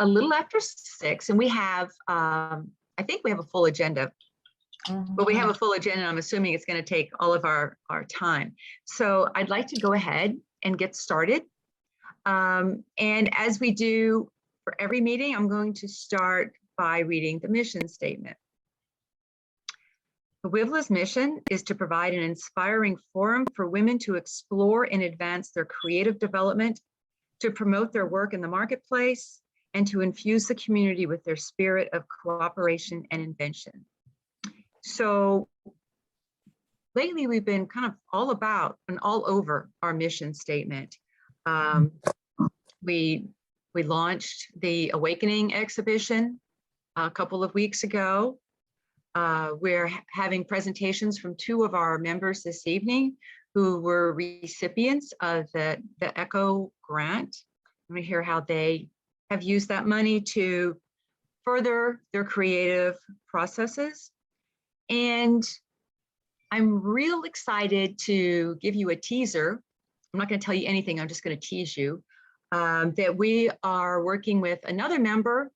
a little after 6, and we have, I think we have a full agenda. But we have a full agenda. I'm assuming it's going to take all of our time. So I'd like to go ahead and get started. And as we do for every meeting, I'm going to start by reading the mission statement. The WiVLA's mission is to provide an inspiring forum for women to explore and advance their creative development, to promote their work in the marketplace, and to infuse the community with their spirit of cooperation and invention. So lately we've been kind of all about and all over our mission statement. We launched the Awakening exhibition a couple of weeks ago. We're having presentations from 2 of our members this evening who were recipients of the ECHO grant. We hear how they have used that money to further their creative processes. And I'm real excited to give you a teaser. I'm not going to tell you anything. I'm just going to tease you that we are working with another member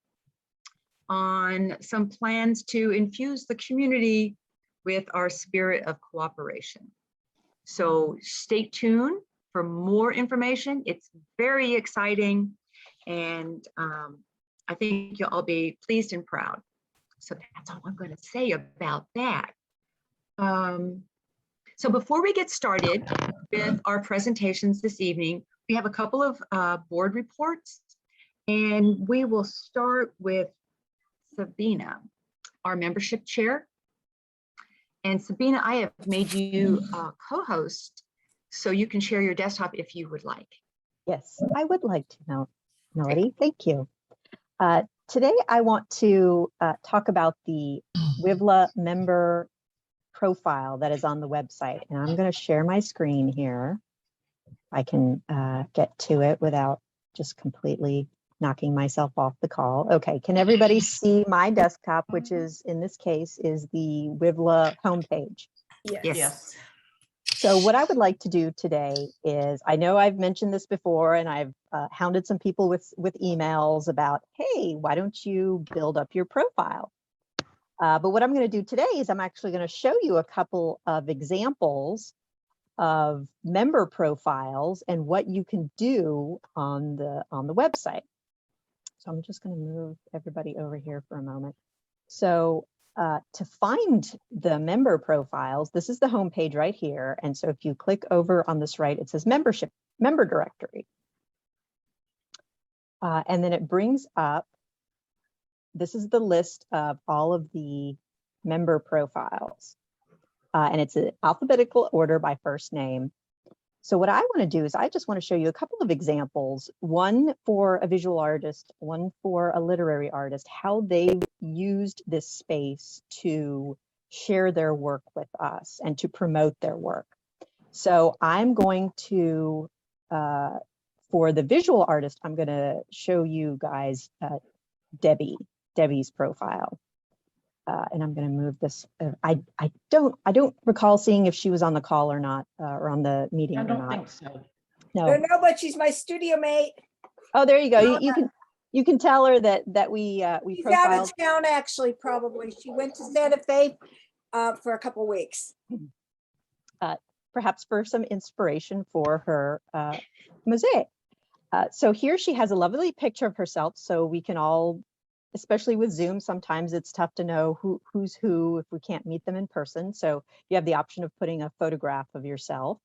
on some plans to infuse the community with our spirit of cooperation. So stay tuned for more information. It's very exciting, and I think you'll all be pleased and proud. So that's all I'm going to say about that. So before we get started with our presentations this evening, we have a couple of board reports, and we will start with Sabina, our membership chair. And Sabina, I have made you co-host, so you can share your desktop if you would like. Yes, I would like to, Melody. Thank you. Today, I want to talk about the WiVLA member profile that is on the website. And I'm going to share my screen here. I can get to it without just completely knocking myself off the call. Okay, can everybody see my desktop, which is, in this case, is the WiVLA homepage? Yes. So what I would like to do today is, I know I've mentioned this before, and I've hounded some people with emails about, hey, why don't you build up your profile? But what I'm going to do today is I'm actually going to show you a couple of examples of member profiles and what you can do on the website. So I'm just going to move everybody over here for a moment. So to find the member profiles, this is the home page right here. And so if you click over on this right, it says member directory. And then it brings up, this is the list of all of the member profiles. And it's in alphabetical order by first name. So what I want to do is I just want to show you a couple of examples, one for a visual artist, one for a literary artist, how they used this space to share their work with us and to promote their work. So I'm going to, for the visual artist, I'm going to show you guys Debbie's profile. And I'm going to move this. I don't recall seeing if she was on the call or not, or on the meeting or not. I don't think so. No, but she's my studio mate. Oh, there you go. You can tell her that we She's profiled. out of town, actually. Probably she went to Santa Fe for a couple weeks. Perhaps for some inspiration for her mosaic. So here she has a lovely picture of herself, so we can all, especially with Zoom, sometimes it's tough to know who's who if we can't meet them in person. So you have the option of putting a photograph of yourself.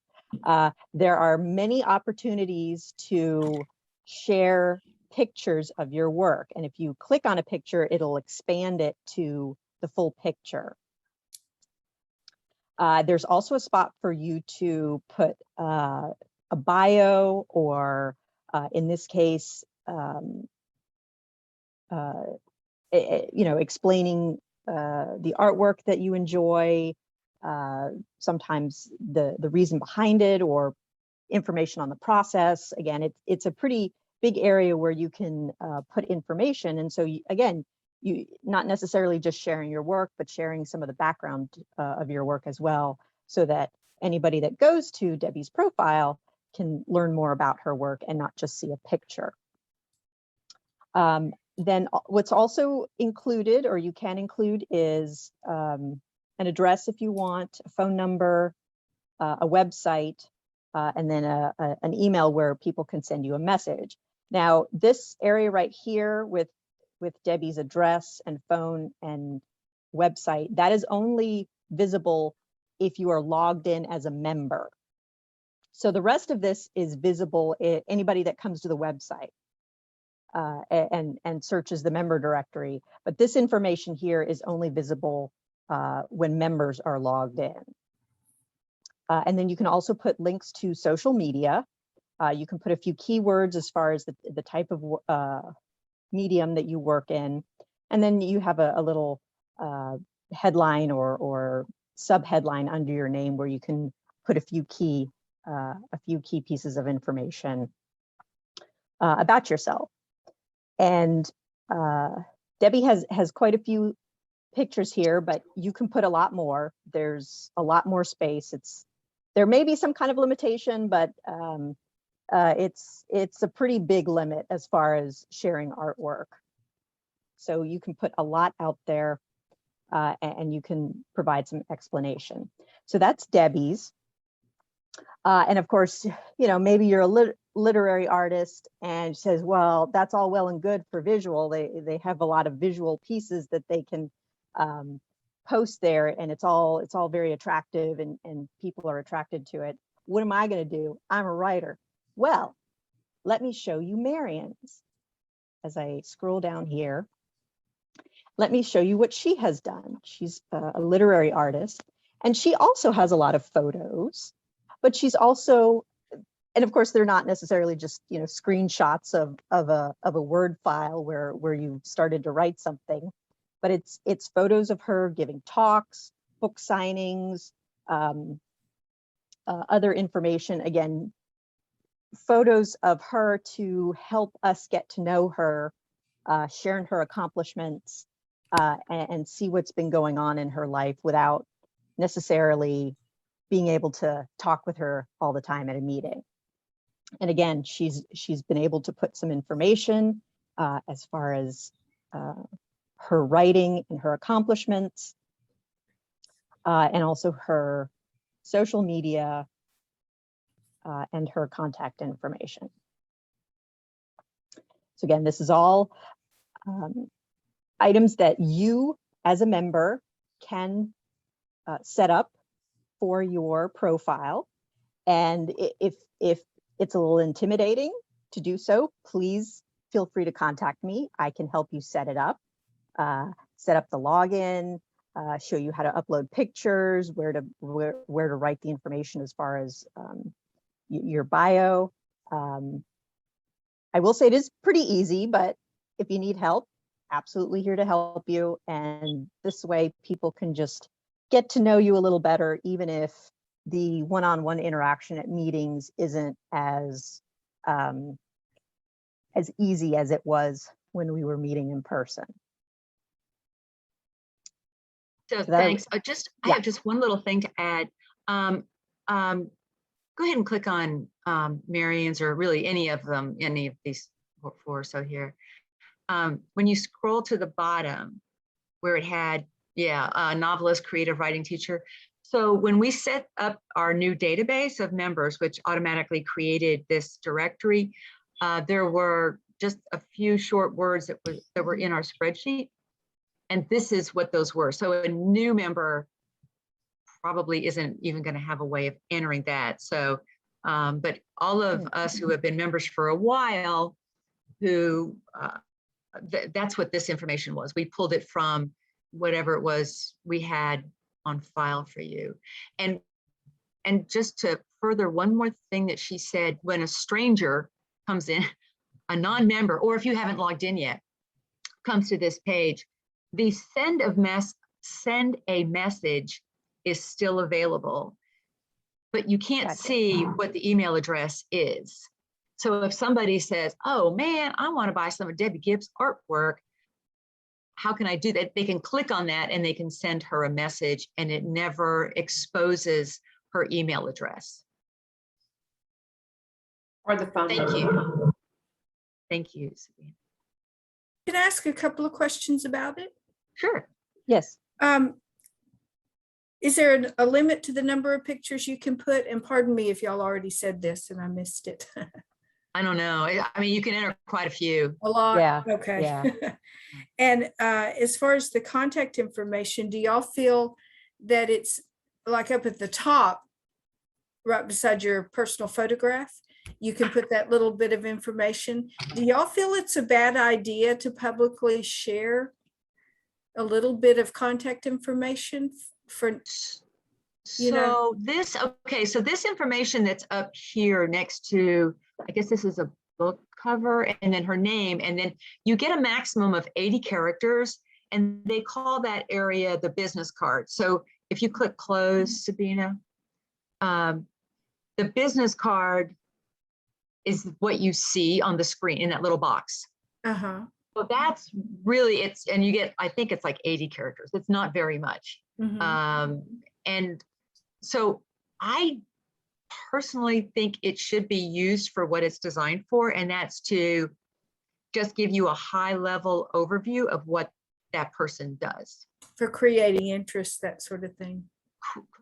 There are many opportunities to share pictures of your work. And if you click on a picture, it'll expand it to the full picture. There's also a spot for you to put a bio, or in this case, explaining the artwork that you enjoy, sometimes the reason behind it, or information on the process. Again, it's a pretty big area where you can put information. And so again, you not necessarily just sharing your work, but sharing some of the background of your work as well, so that anybody that goes to Debbie's profile can learn more about her work and not just see a picture. Then what's also included, or you can include, is an address if you want, a phone number, a website, and then an email where people can send you a message. Now, this area right here with Debbie's address and phone and website, that is only visible if you are logged in as a member. So the rest of this is visible, anybody that comes to the website and searches the member directory. But this information here is only visible when members are logged in. And then you can also put links to social media. You can put a few keywords as far as the type of medium that you work in. And then you have a little headline or sub-headline under your name where you can put a few key pieces of information about yourself. And Debbie has quite a few pictures here, but you can put a lot more. There's a lot more space. There may be some kind of limitation, but it's a pretty big limit as far as sharing artwork. So you can put a lot out there and you can provide some explanation. So that's Debbie's. And of course, you know, maybe you're a literary artist and says, well, that's all well and good for visual. They have a lot of visual pieces that they can post there, and it's all very attractive and people are attracted to it. What am I going to do? I'm a writer. Well, let me show you Marion's. As I scroll down here, let me show you what she has done. She's a literary artist, and she also has a lot of photos, but she's also, and of course, they're not necessarily just, you know, screenshots of a Word file where you started to write something, but it's photos of her giving talks, book signings, other information. Again, photos of her to help us get to know her, sharing her accomplishments, and see what's been going on in her life without necessarily being able to talk with her all the time at a meeting. And again, she's been able to put some information as far as her writing and her accomplishments, and also her social media and her contact information. So again, this is all items that you as a member can set up for your profile. And if it's a little intimidating to do so, please feel free to contact me. I can help you set it up, set up the login, show you how to upload pictures, where to write the information as far as your bio. I will say it is pretty easy, but if you need help, absolutely here to help you. And this way people can just get to know you a little better, even if the one-on-one interaction at meetings isn't as easy as it was when we were meeting in person. So thanks. I have just one little thing to add. Go ahead and click on Marion's, or really any of them, any of these four or so here. When you scroll to the bottom where it had, novelist, creative writing teacher. So when we set up our new database of members, which automatically created this directory, there were just a few short words that were in our spreadsheet. And this is what those were. So a new member probably isn't even going to have a way of entering that. So, but all of us who have been members for a while, who that's what this information was. We pulled it from whatever it was we had on file for you. And just to further one more thing that she said, when a stranger comes in, a non-member, or if you haven't logged in yet, comes to this page, the send a message is still available, but you can't see what the email address is. So if somebody says, oh man, I want to buy some of Debbie Gibbs' artwork, how can I do that? They can click on that and they can send her a message, and it never exposes her email address. Or the phone number. Thank you, Sabina. Can I ask a couple of questions about it? Sure. Yes. Is there a limit to the number of pictures you can put? And pardon me if y'all already said this and I missed it. I don't know. I mean, you can enter quite a few. A lot? Yeah, Okay. yeah. And as far as the contact information, do y'all feel that it's like up at the top, right beside your personal photograph, you can put that little bit of information? Do y'all feel it's a bad idea to publicly share a little bit of contact information for, you know? So this, okay, so this information that's up here next to, I guess this is a book cover and then her name, and then you get a maximum of 80 characters and they call that area the business card. So if you click close, Sabina, the business card is what you see on the screen in that little box. Uh-huh. So that's really, and you get, I think it's like 80 characters. It's not very much. Mhm. And so I personally think it should be used for what it's designed for, and that's to just give you a high level overview of what that person does. For creating interest, that sort of thing.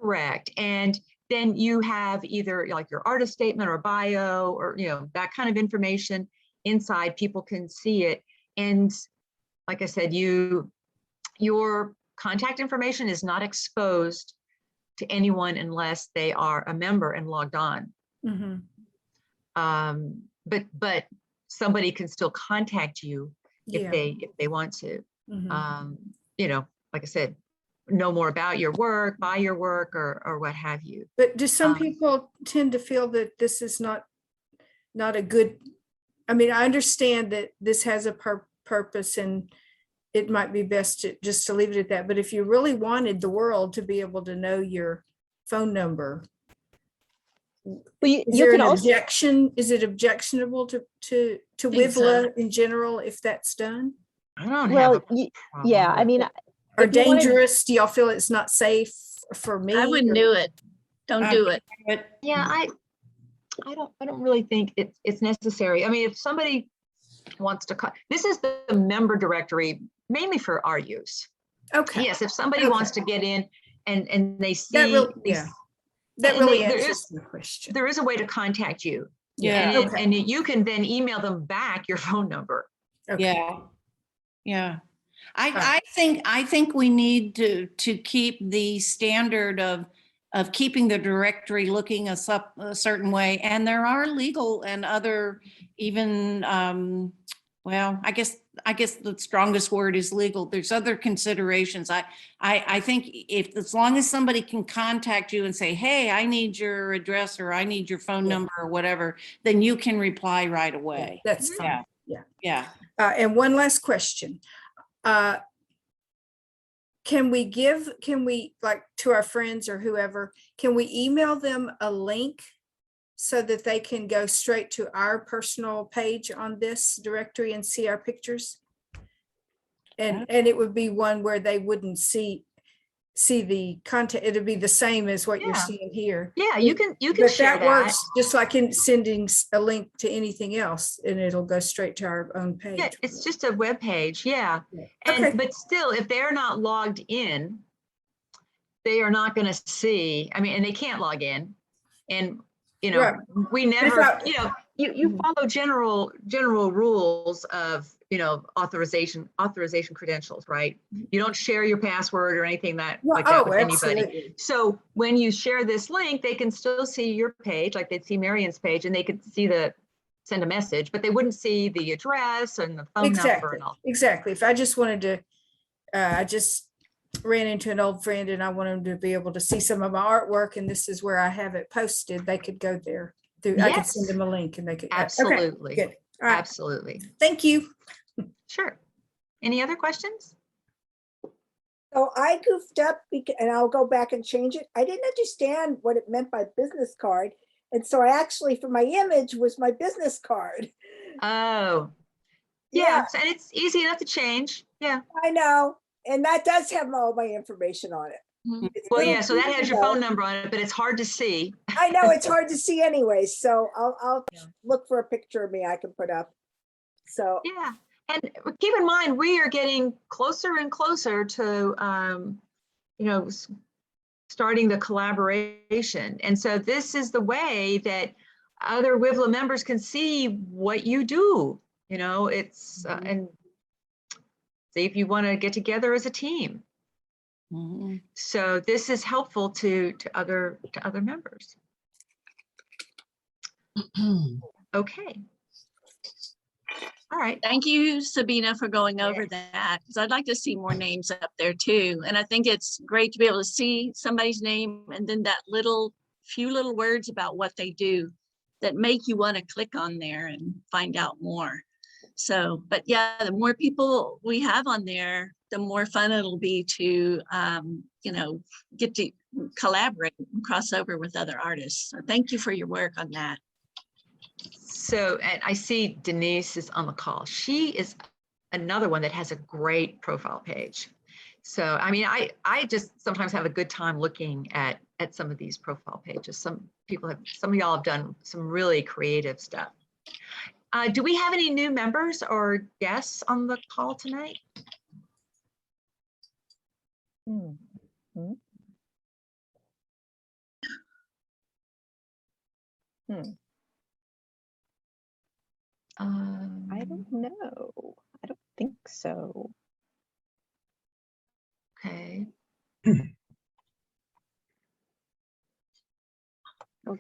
Correct. And then you have either like your artist statement or bio or, you know, that kind of information inside. People can see it. And like I said, your contact information is not exposed to anyone unless they are a member and logged on. Mhm. But somebody can still contact you Yeah. if they want to. Mhm. You know, like I said, know more about your work, buy your work, or what have you. But do some people tend to feel that this is not a good, I mean, I understand that this has a purpose and it might be best just to leave it at that. But if you really wanted the world to be able to know your phone number, Well, is you there can an also, objection? Is it objectionable to think so. WiVLA in general if that's done? I don't have well, a problem yeah, I with mean, Or if you wanted- dangerous? Do y'all feel it's not safe for me? I wouldn't do it. Don't do it. Yeah, I don't really think it's necessary. I mean, if somebody wants to cut, this is the member directory mainly for our use. Okay. Yes, if somebody Okay. wants to get in and they see, That really, yeah. That and really there answers is- the question. there is a way to contact you. Yeah. Okay. And you can then email them back your phone number. Okay. Yeah. Yeah. Right. I think we need to keep the standard of keeping the directory looking us up a certain way. And there are legal and other even, well, I guess the strongest word is legal. There's other considerations. I think as long as somebody can contact you and say, hey, I need your address or I need your phone Yeah. number or whatever, then you can reply right away. That's Yeah. fine. Yeah. Yeah. And one last question. Can we like to our friends or whoever, can we email them a link so that they can go straight to our personal page on this directory and see our pictures? And it would be one where they wouldn't see the content. It'd be the same as what you're Yeah. seeing here. Yeah, you can But share that works just like in sending a link to anything else, and it'll go straight to our own page. Yeah, it's just a web page. Yeah. Okay. But still, if they're not logged in, they are not going to see, I mean, and they can't log in. And, you know, Right. we never, I- you know, you Mhm. follow general rules of, you know, authorization credentials, right? You don't share your password or anything like that with anybody. Absolutely. So when you share this link, they can still see your page, like they'd see Marion's page, and they could see send a message, but they wouldn't see the address and the phone number Exactly, and all. exactly. If I just wanted to, I just ran into an old friend and I wanted them to be able to see some of my artwork and this is where I have it posted, they could go there. I could send Yes. them a link and they could. Absolutely. Okay, good. All right, Absolutely. thank you. Sure. Any other questions? So I goofed up and I'll go back and change it. I didn't understand what it meant by business card. And so I actually, for my image, was my business card. Oh, yeah. And it's easy enough to change. Yeah. I know. And that does have all my information on it. It's Well, little yeah. So that has your though. phone number on it, but it's hard to see. I know it's hard to see anyway. So I'll look for a picture of me I can put up. So Yeah. And keep in mind, we are getting closer and closer to, starting the collaboration. And so this is the way that other WiVLA members can see what you do. It's, and see if you want to get together as a team. Mhm. So this is helpful to other members. Okay. All right. Thank you, Sabina, for going over that, because I'd like to see more names up there too. And I think it's great to be able to see somebody's name and then that few little words about what they do that make you want to click on there and find out more. So, but yeah, the more people we have on there, the more fun it'll be to, get to collaborate and cross over with other artists. So thank you for your work on that. So, and I see Denise is on the call. She is another one that has a great profile page. So, I mean, I just sometimes have a good time looking at some of these profile pages. Some of y'all have done some really creative stuff. Do we have any new members or guests on the call tonight? Hmm. Hmm. Hmm. I don't know. I don't think so. Okay. Hold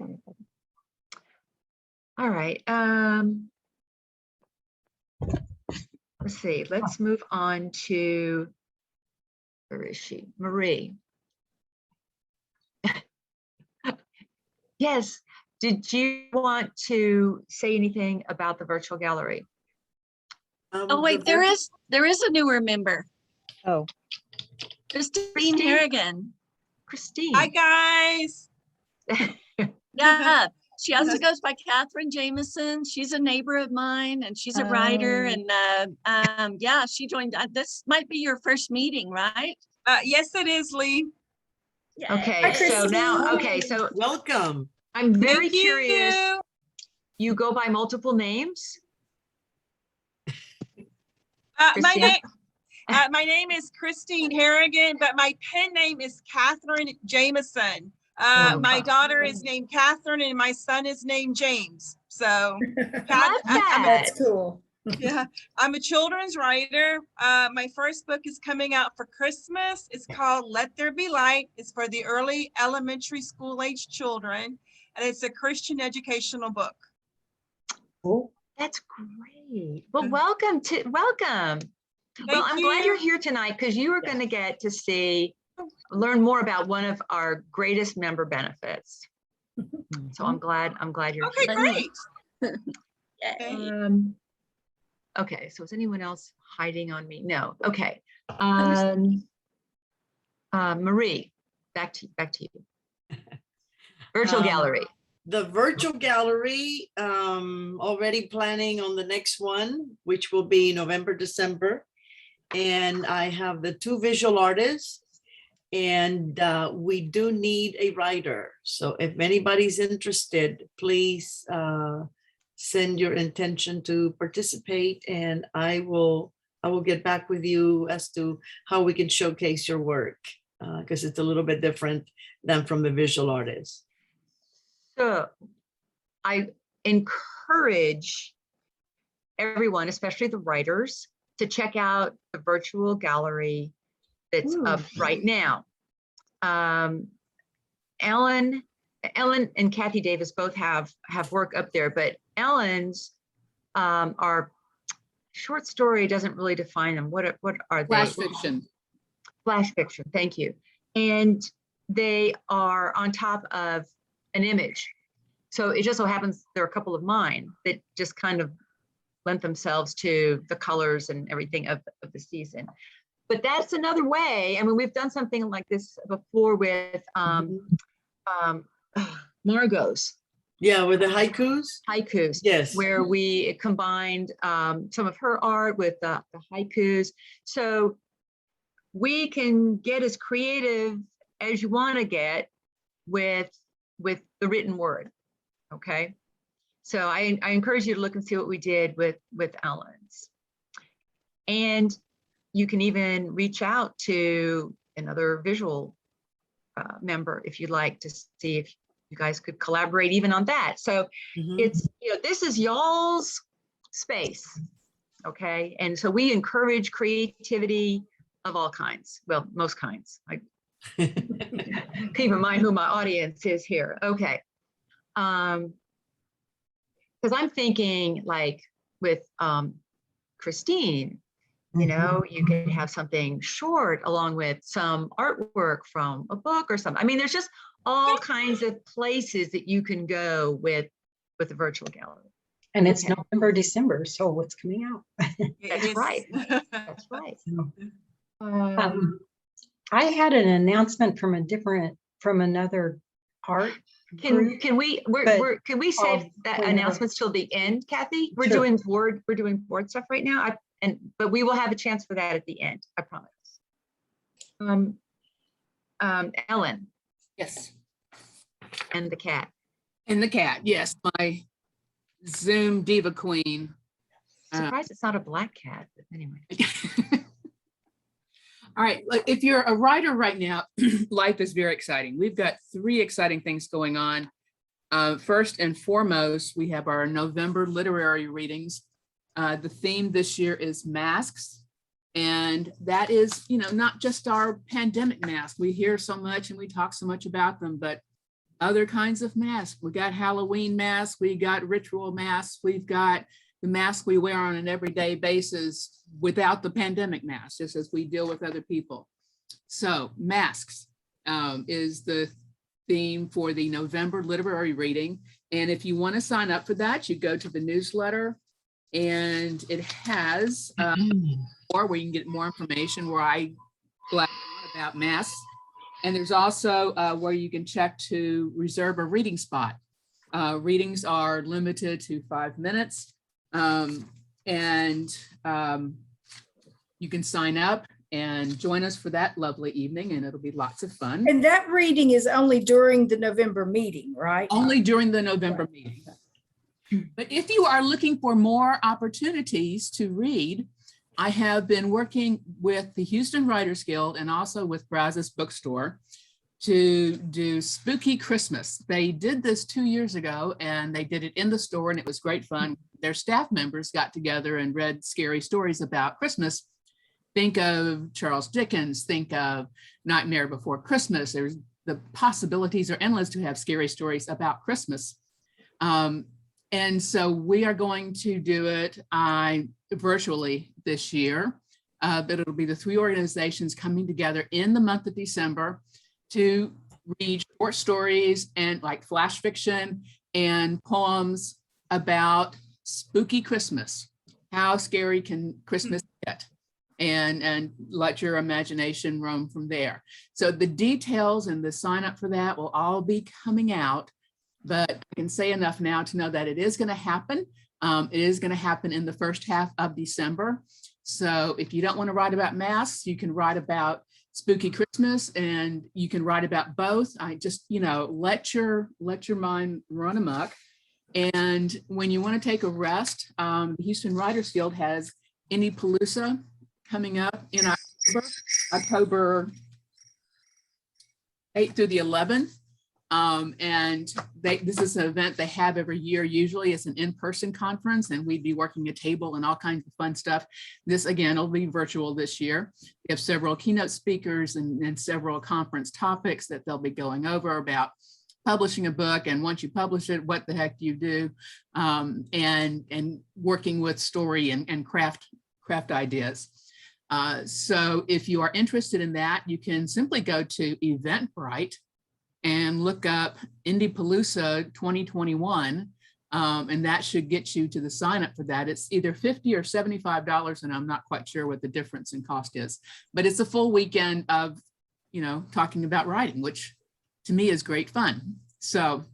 on a second. All right. Let's see. Let's move on to, where is she? Marie. Yes. Did you want to say anything about the virtual gallery? Oh, wait, there is a newer member, Oh, Christine Harrigan. Christine. Hi, guys. Yeah, she also goes by Catherine Jameson. She's a neighbor of mine and she's a writer. And yeah, she joined. This might be your first meeting, right? Yes, it is, Lee. Okay, Hi, so now, Christine. okay, so Welcome. I'm very Thank you. curious. You go by multiple names? My Christine? name, my name is Christine Harrigan, but my pen name is Catherine Jameson. My daughter is named Catherine, and my son is named James. So, Love that. That's cool. yeah, I'm a children's writer. My first book is coming out for Christmas. It's called Let There Be Light. It's for the early elementary school age children, and it's a Christian educational book. Oh, That's great. Well, welcome. Well, I'm glad you're here tonight because you are going to get to learn more about one of our greatest member benefits. So I'm glad you're Okay, here. great. Yay. Okay, so is anyone else hiding on me? No. Okay. Marie, back to you. Virtual gallery. The virtual gallery, already planning on the next one, which will be November, December. And I have the 2 visual artists, and we do need a writer. So if anybody's interested, please send your intention to participate, and I will get back with you as to how we can showcase your work, because it's a little bit different than from the visual artist. So I encourage everyone, especially the writers, to check out the virtual gallery that's up right now. Ellen and Kathy Davis both have work up there, but Ellen's our short story doesn't really define them. What are they? Flash fiction. Flash fiction, thank you. And they are on top of an image. So it just so happens there are a couple of mine that just kind of lent themselves to the colors and everything of the season. But that's another way. I mean, we've done something like this before with Margot's. Yeah, with the haikus. Yes. Where we combined some of her art with the haikus. So we can get as creative as you want to get with the written word. Okay. So I encourage you to look and see what we did with Ellen's. And you can even reach out to another visual member if you'd like to see if you guys could collaborate even on that. So it's, this is y'all's space, okay? And so we encourage creativity of all kinds. Well, most kinds. Keep in mind who my audience is here. Okay. Because I'm thinking like with Christine, you could have something short along with some artwork from a book or something. I mean, there's just all kinds of places that you can go with the virtual gallery. And it's November, December, so what's coming out? That's right. That's right. I had an announcement from another art group. Can we save that announcements till the end, Kathy? We're Sure. doing board stuff right now. But we will have a chance for that at the end, I promise. Ellen Yes. and the cat. And the cat, yes, my Zoom diva queen. Surprised it's not a black cat, but anyway. All right, if you're a writer right now, life is very exciting. We've got 3 exciting things going on. First and foremost, we have our November literary readings. The theme this year is masks. And that is, not just our pandemic mask. We hear so much and we talk so much about them, but other kinds of masks. We got Halloween masks, we got ritual masks, we've got the mask we wear on an everyday basis without the pandemic mask, just as we deal with other people. So masks is the theme for the November literary reading. And if you want to sign up for that, you go to the newsletter, and it has or where you can get more information where I blab about masks. And there's also where you can check to reserve a reading spot. Readings are limited to 5 minutes. You can sign up and join us for that lovely evening, and it'll be lots of fun. And that reading is only during the November meeting, right? Only during the November meeting. But if you are looking for more opportunities to read, I have been working with the Houston Writers Guild and also with Brazos Bookstore to do Spooky Christmas. They did this 2 years ago, and they did it in the store, and it was great fun. Their staff members got together and read scary stories about Christmas. Think of Charles Dickens, think of Nightmare Before Christmas. The possibilities are endless to have scary stories about Christmas. And so we are going to do it virtually this year, but it'll be the 3 organizations coming together in the month of December to read short stories and like flash fiction and poems about spooky Christmas. How scary can Christmas get? And let your imagination roam from there. So the details and the sign up for that will all be coming out, but I can say enough now to know that it is going to happen. It is going to happen in the first half of December. So if you don't want to write about masks, you can write about spooky Christmas, and you can write about both. I just, let your mind run amok. And when you want to take a rest, the Houston Writers Guild has Indiepalooza coming up in October 8th through the 11th. And this is an event they have every year. Usually it's an in-person conference, and we'd be working a table and all kinds of fun stuff. This, again, will be virtual this year. We have several keynote speakers and several conference topics that they'll be going over about publishing a book, and once you publish it, what the heck do you do? And working with story and craft ideas. So if you are interested in that, you can simply go to Eventbrite and look up Indiepalooza 2021, and that should get you to the sign up for that. It's either $50 or $75, and I'm not quite sure what the difference in cost is, but it's a full weekend of, talking about writing, which to me is great fun. So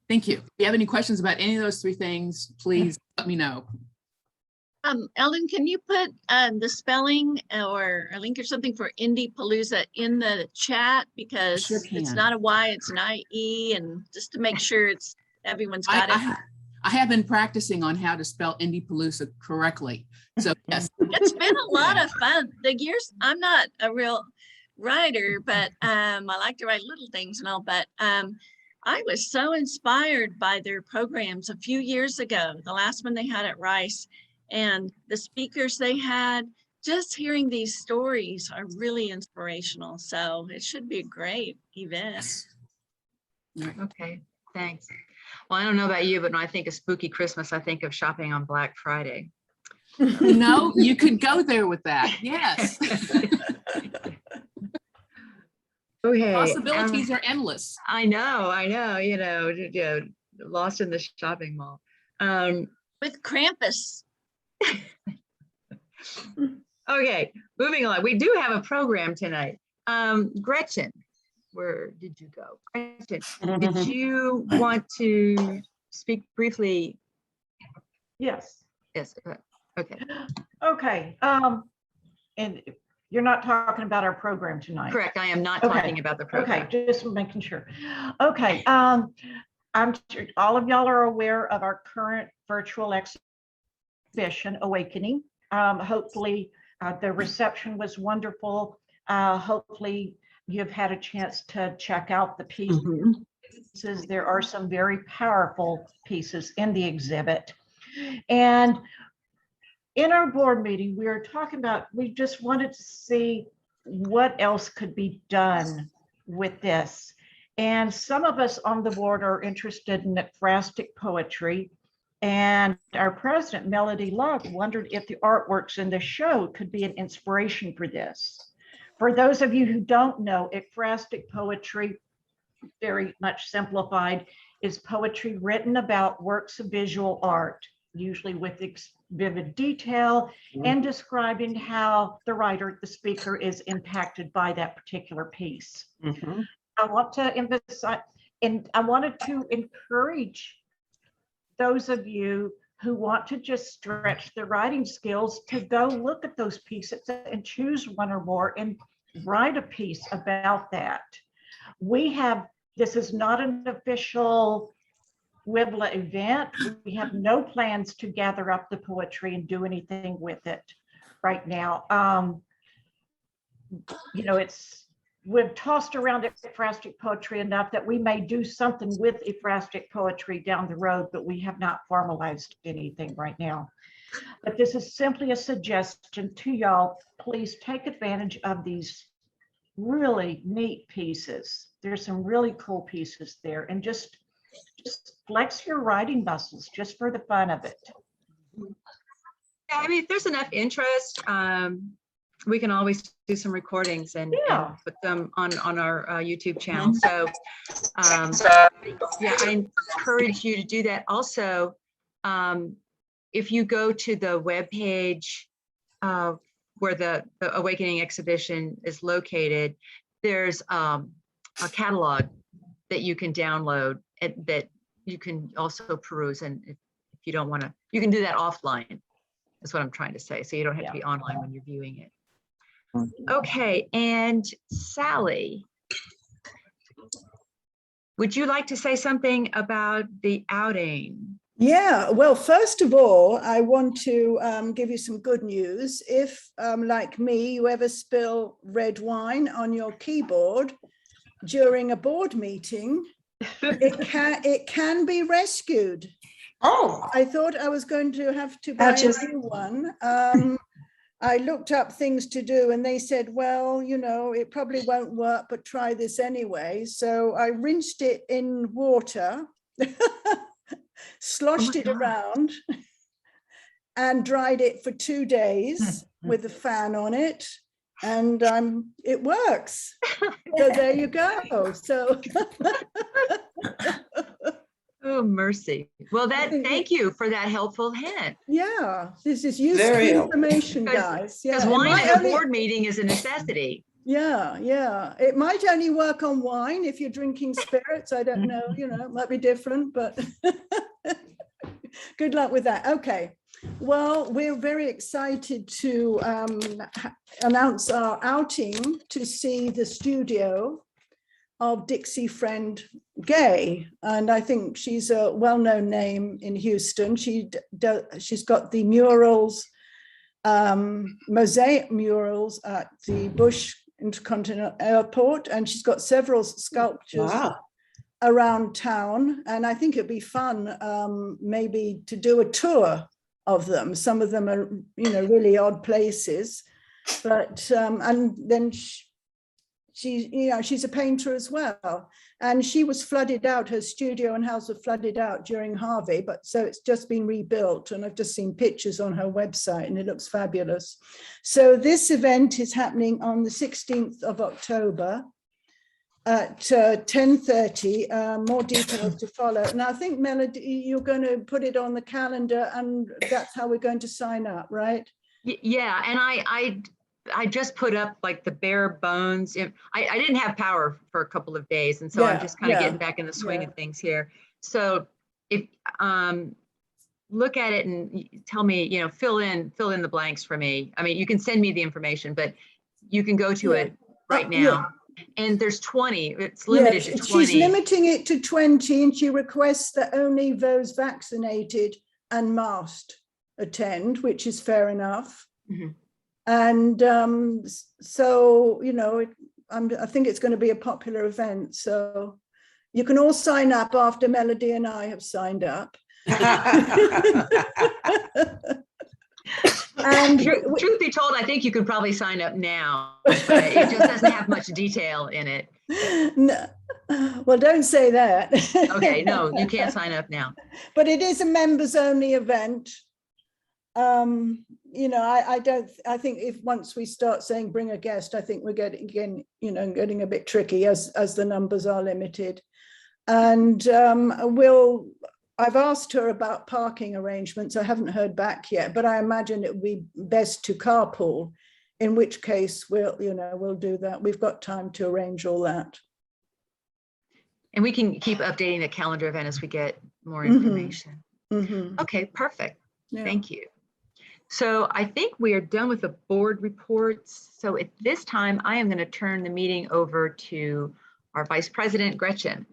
thank you. If you have any questions about any of those 3 things, please let me know. Ellen, can you put the spelling or a link or something for Indiepalooza in the chat? Because Sure it's can. not a Y, it's an IE, and just to make sure everyone's got it. I have been practicing on how to spell Indiepalooza correctly. So yes. It's been a lot of fun. The years, I'm not a real writer, but I like to write little things and all, but I was so inspired by their programs a few years ago, the last one they had at Rice, and the speakers they had. Just hearing these stories are really inspirational. So it should be a great event. Okay, thanks. Well, I don't know about you, but when I think of spooky Christmas, I think of shopping on Black Friday. You know, you could go there with that. Yes. Okay. Possibilities are endless. I know, lost in the shopping mall. With Krampus. Okay, moving on. We do have a program tonight. Gretchen, where did you go? Gretchen, did you want to speak briefly? Yes. Yes, okay. Okay. And you're not talking about our program tonight. Correct, I am not Okay. talking about the program. Okay, just making sure. Okay. I'm sure all of y'all are aware of our current virtual exhibition, Awakening. Hopefully the reception was wonderful. Hopefully you've had a chance to check out the pieces. There are some very powerful pieces in the exhibit. And in our board meeting, we were talking about, we just wanted to see what else could be done with this. And some of us on the board are interested in ekphrastic poetry. And our president, Melody Love, wondered if the artworks in the show could be an inspiration for this. For those of you who don't know, ekphrastic poetry, very much simplified, is poetry written about works of visual art, usually with vivid detail and describing how the writer, the speaker, is impacted by that particular piece. I want to emphasize, and I wanted to encourage those of you who want to just stretch their writing skills to go look at those pieces and choose one or more and write a piece about that. This is not an official WiVLA event. We have no plans to gather up the poetry and do anything with it right now. You know, we've tossed around ekphrastic poetry enough that we may do something with ekphrastic poetry down the road, but we have not formalized anything right now. But this is simply a suggestion to y'all. Please take advantage of these really neat pieces. There's some really cool pieces there, and just flex your writing muscles just for the fun of it. Yeah, I mean, if there's enough interest, we can always do some recordings and put them on our YouTube channel. So yeah, I encourage you to do that. Also, if you go to the webpage where the Awakening exhibition is located, there's a catalog that you can download and that you can also peruse. And if you don't want to, you can do that offline. That's what I'm trying to say. So you don't have to be online when you're viewing it. Okay, and Sally, would you like to say something about the outing? Yeah, well, first of all, I want to give you some good news. If, like me, you ever spill red wine on your keyboard during a board meeting, it can be rescued. Oh, I thought I was going to have to buy a new one. I looked up things to do and they said, well, you know, it probably won't work, but try this anyway. So I rinsed it in water, sloshed it around and dried it for 2 days with a fan on it. And it works. So there you go. So Oh, mercy. Well, thank you for that helpful hint. yeah, this is useful information, guys. Because wine at a board meeting is a necessity. Yeah, yeah. It might only work on wine if you're drinking spirits. I don't know, you know, it might be different, but good luck with that. Okay. Well, we're very excited to announce our outing to see the studio of Dixie Friend Gay. And I think she's a well-known name in Houston. She's got the murals, mosaic murals at the Bush Intercontinental Airport, and she's got several sculptures around town. And I think it'd be fun maybe to do a tour of them. Some of them are, really odd places, but and then she's a painter as well, and she was flooded out. Her studio and house were flooded out during Harvey, but so it's just been rebuilt, and I've just seen pictures on her website and it looks fabulous. So this event is happening on the 16th of October at 10:30. More details to follow. And I think, Melody, you're going to put it on the calendar, and that's how we're going to sign up, right? Yeah, and I just put up like the bare bones. I didn't have power for a couple of days, and so I'm just kind of getting back in the swing of things here. So if look at it and tell me, fill in the blanks for me. I mean, you can send me the information, but you can go to it right now. And there's 20. It's limited to 20. She's limiting it to 20, and she requests that only those vaccinated and masked attend, which is fair enough. Mm-hmm. And so, I think it's going to be a popular event. So you can all sign up after Melody and I have signed up. And truth be told, I think you could probably sign up now, but it just doesn't have much detail in it. No. Well, don't say that. Okay, no, you can't sign up now. But it is a members only event. I think if once we start saying bring a guest, I think we're getting a bit tricky as the numbers are limited. And I've asked her about parking arrangements. I haven't heard back yet, but I imagine it would be best to carpool, in which case we'll do that. We've got time to arrange all that. And we can keep updating the calendar event as we get more information. Mm-hmm. Okay, perfect. Yeah. Thank you. So I think we are done with the board reports. So at this time, I am going to turn the meeting over to our Vice President, Gretchen.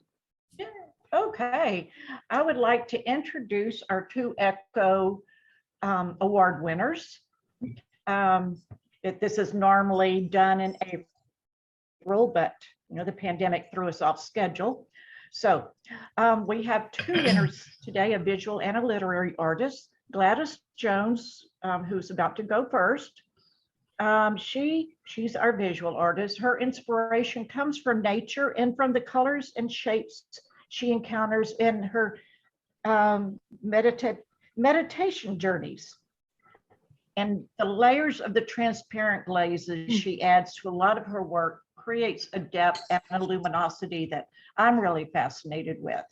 Okay, I would like to introduce our two ECHO award winners. This is normally done in April, but the pandemic threw us off schedule. So we have two winners today, a visual and a literary artist. Gladys Jones, who's about to go first. She's our visual artist. Her inspiration comes from nature and from the colors and shapes she encounters in her meditation journeys. And the layers of the transparent glazes she adds to a lot of her work creates a depth and a luminosity that I'm really fascinated with.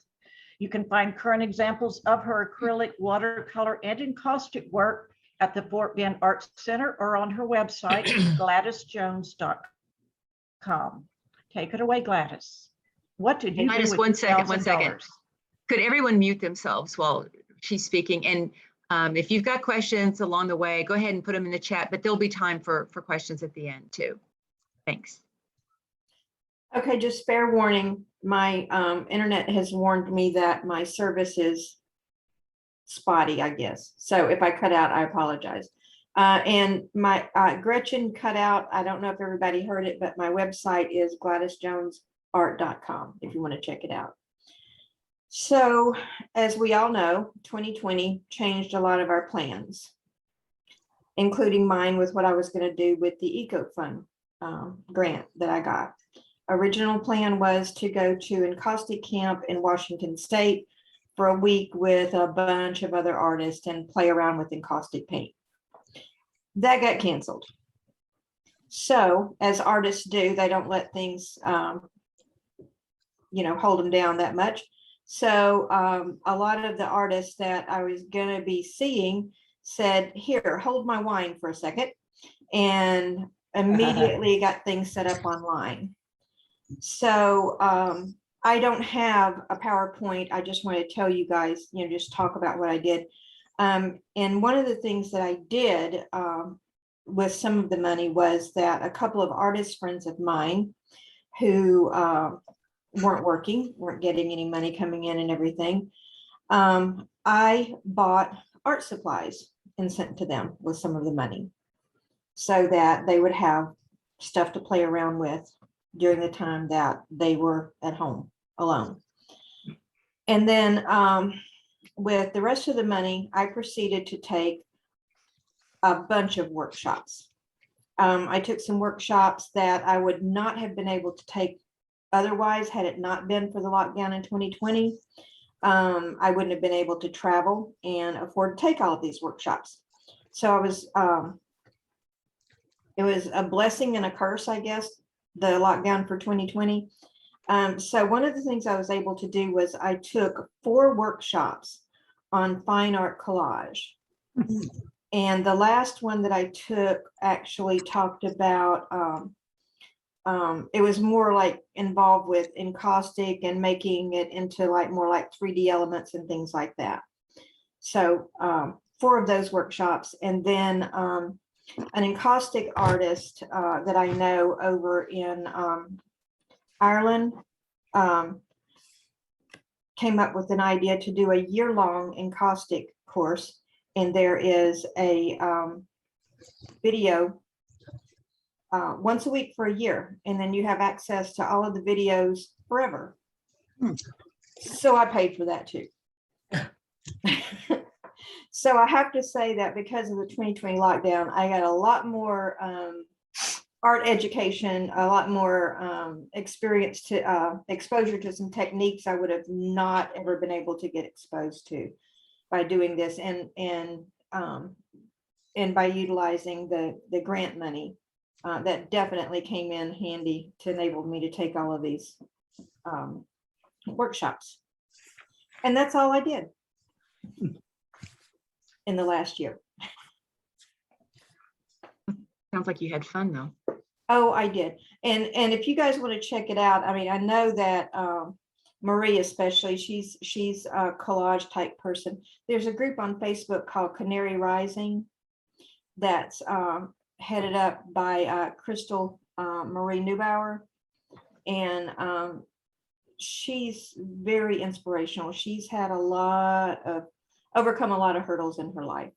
You can find current examples of her acrylic, watercolor, and encaustic work at the Fort Bend Arts Center or on her website, gladysjones.com. Take it away, Gladys. What did you do with one second. $2,000? Could everyone mute themselves while she's speaking? And if you've got questions along the way, go ahead and put them in the chat, but there'll be time for questions at the end too. Thanks. Okay, just fair warning, my internet has warned me that my service is spotty, I guess. So if I cut out, I apologize. And my Gretchen cut out. I don't know if everybody heard it, but my website is gladysjonesart.com if you want to check it out. So as we all know, 2020 changed a lot of our plans, including mine with what I was going to do with the Eco Fund grant that I got. Original plan was to go to encaustic camp in Washington State for a week with a bunch of other artists and play around with encaustic paint. That got canceled. So as artists do, they don't let things, hold them down that much. So a lot of the artists that I was going to be seeing said, here, hold my wine for a second, and immediately got things set up online. So I don't have a PowerPoint. I just want to tell you guys, just talk about what I did. And one of the things that I did with some of the money was that a couple of artist friends of mine who weren't working, weren't getting any money coming in and everything. I bought art supplies and sent to them with some of the money so that they would have stuff to play around with during the time that they were at home alone. And then with the rest of the money, I proceeded to take a bunch of workshops. I took some workshops that I would not have been able to take otherwise had it not been for the lockdown in 2020. I wouldn't have been able to travel and afford to take all of these workshops. So I was, it was a blessing and a curse, I guess, the lockdown for 2020. So one of the things I was able to do was I took 4 workshops on fine art collage. And the last one that I took actually talked about, it was more like involved with encaustic and making it into like more like 3D elements and things like that. So 4 of those workshops. And then an encaustic artist that I know over in Ireland came up with an idea to do a year-long encaustic course. And there is a video once a week for a year, and then you have access to all of the videos forever. So I paid for that too. So I have to say that because of the 2020 lockdown, I got a lot more art education, a lot more experience to exposure to some techniques I would have not ever been able to get exposed to by doing this, and by utilizing the grant money. That definitely came in handy to enable me to take all of these workshops. And that's all I did in the last year. Sounds like you had fun though. Oh, I did. And if you guys want to check it out, I mean, I know that Marie especially, she's a collage type person. There's a group on Facebook called Canary Rising that's headed up by Crystal Marie Neubauer. And she's very inspirational. She's had overcome a lot of hurdles in her life.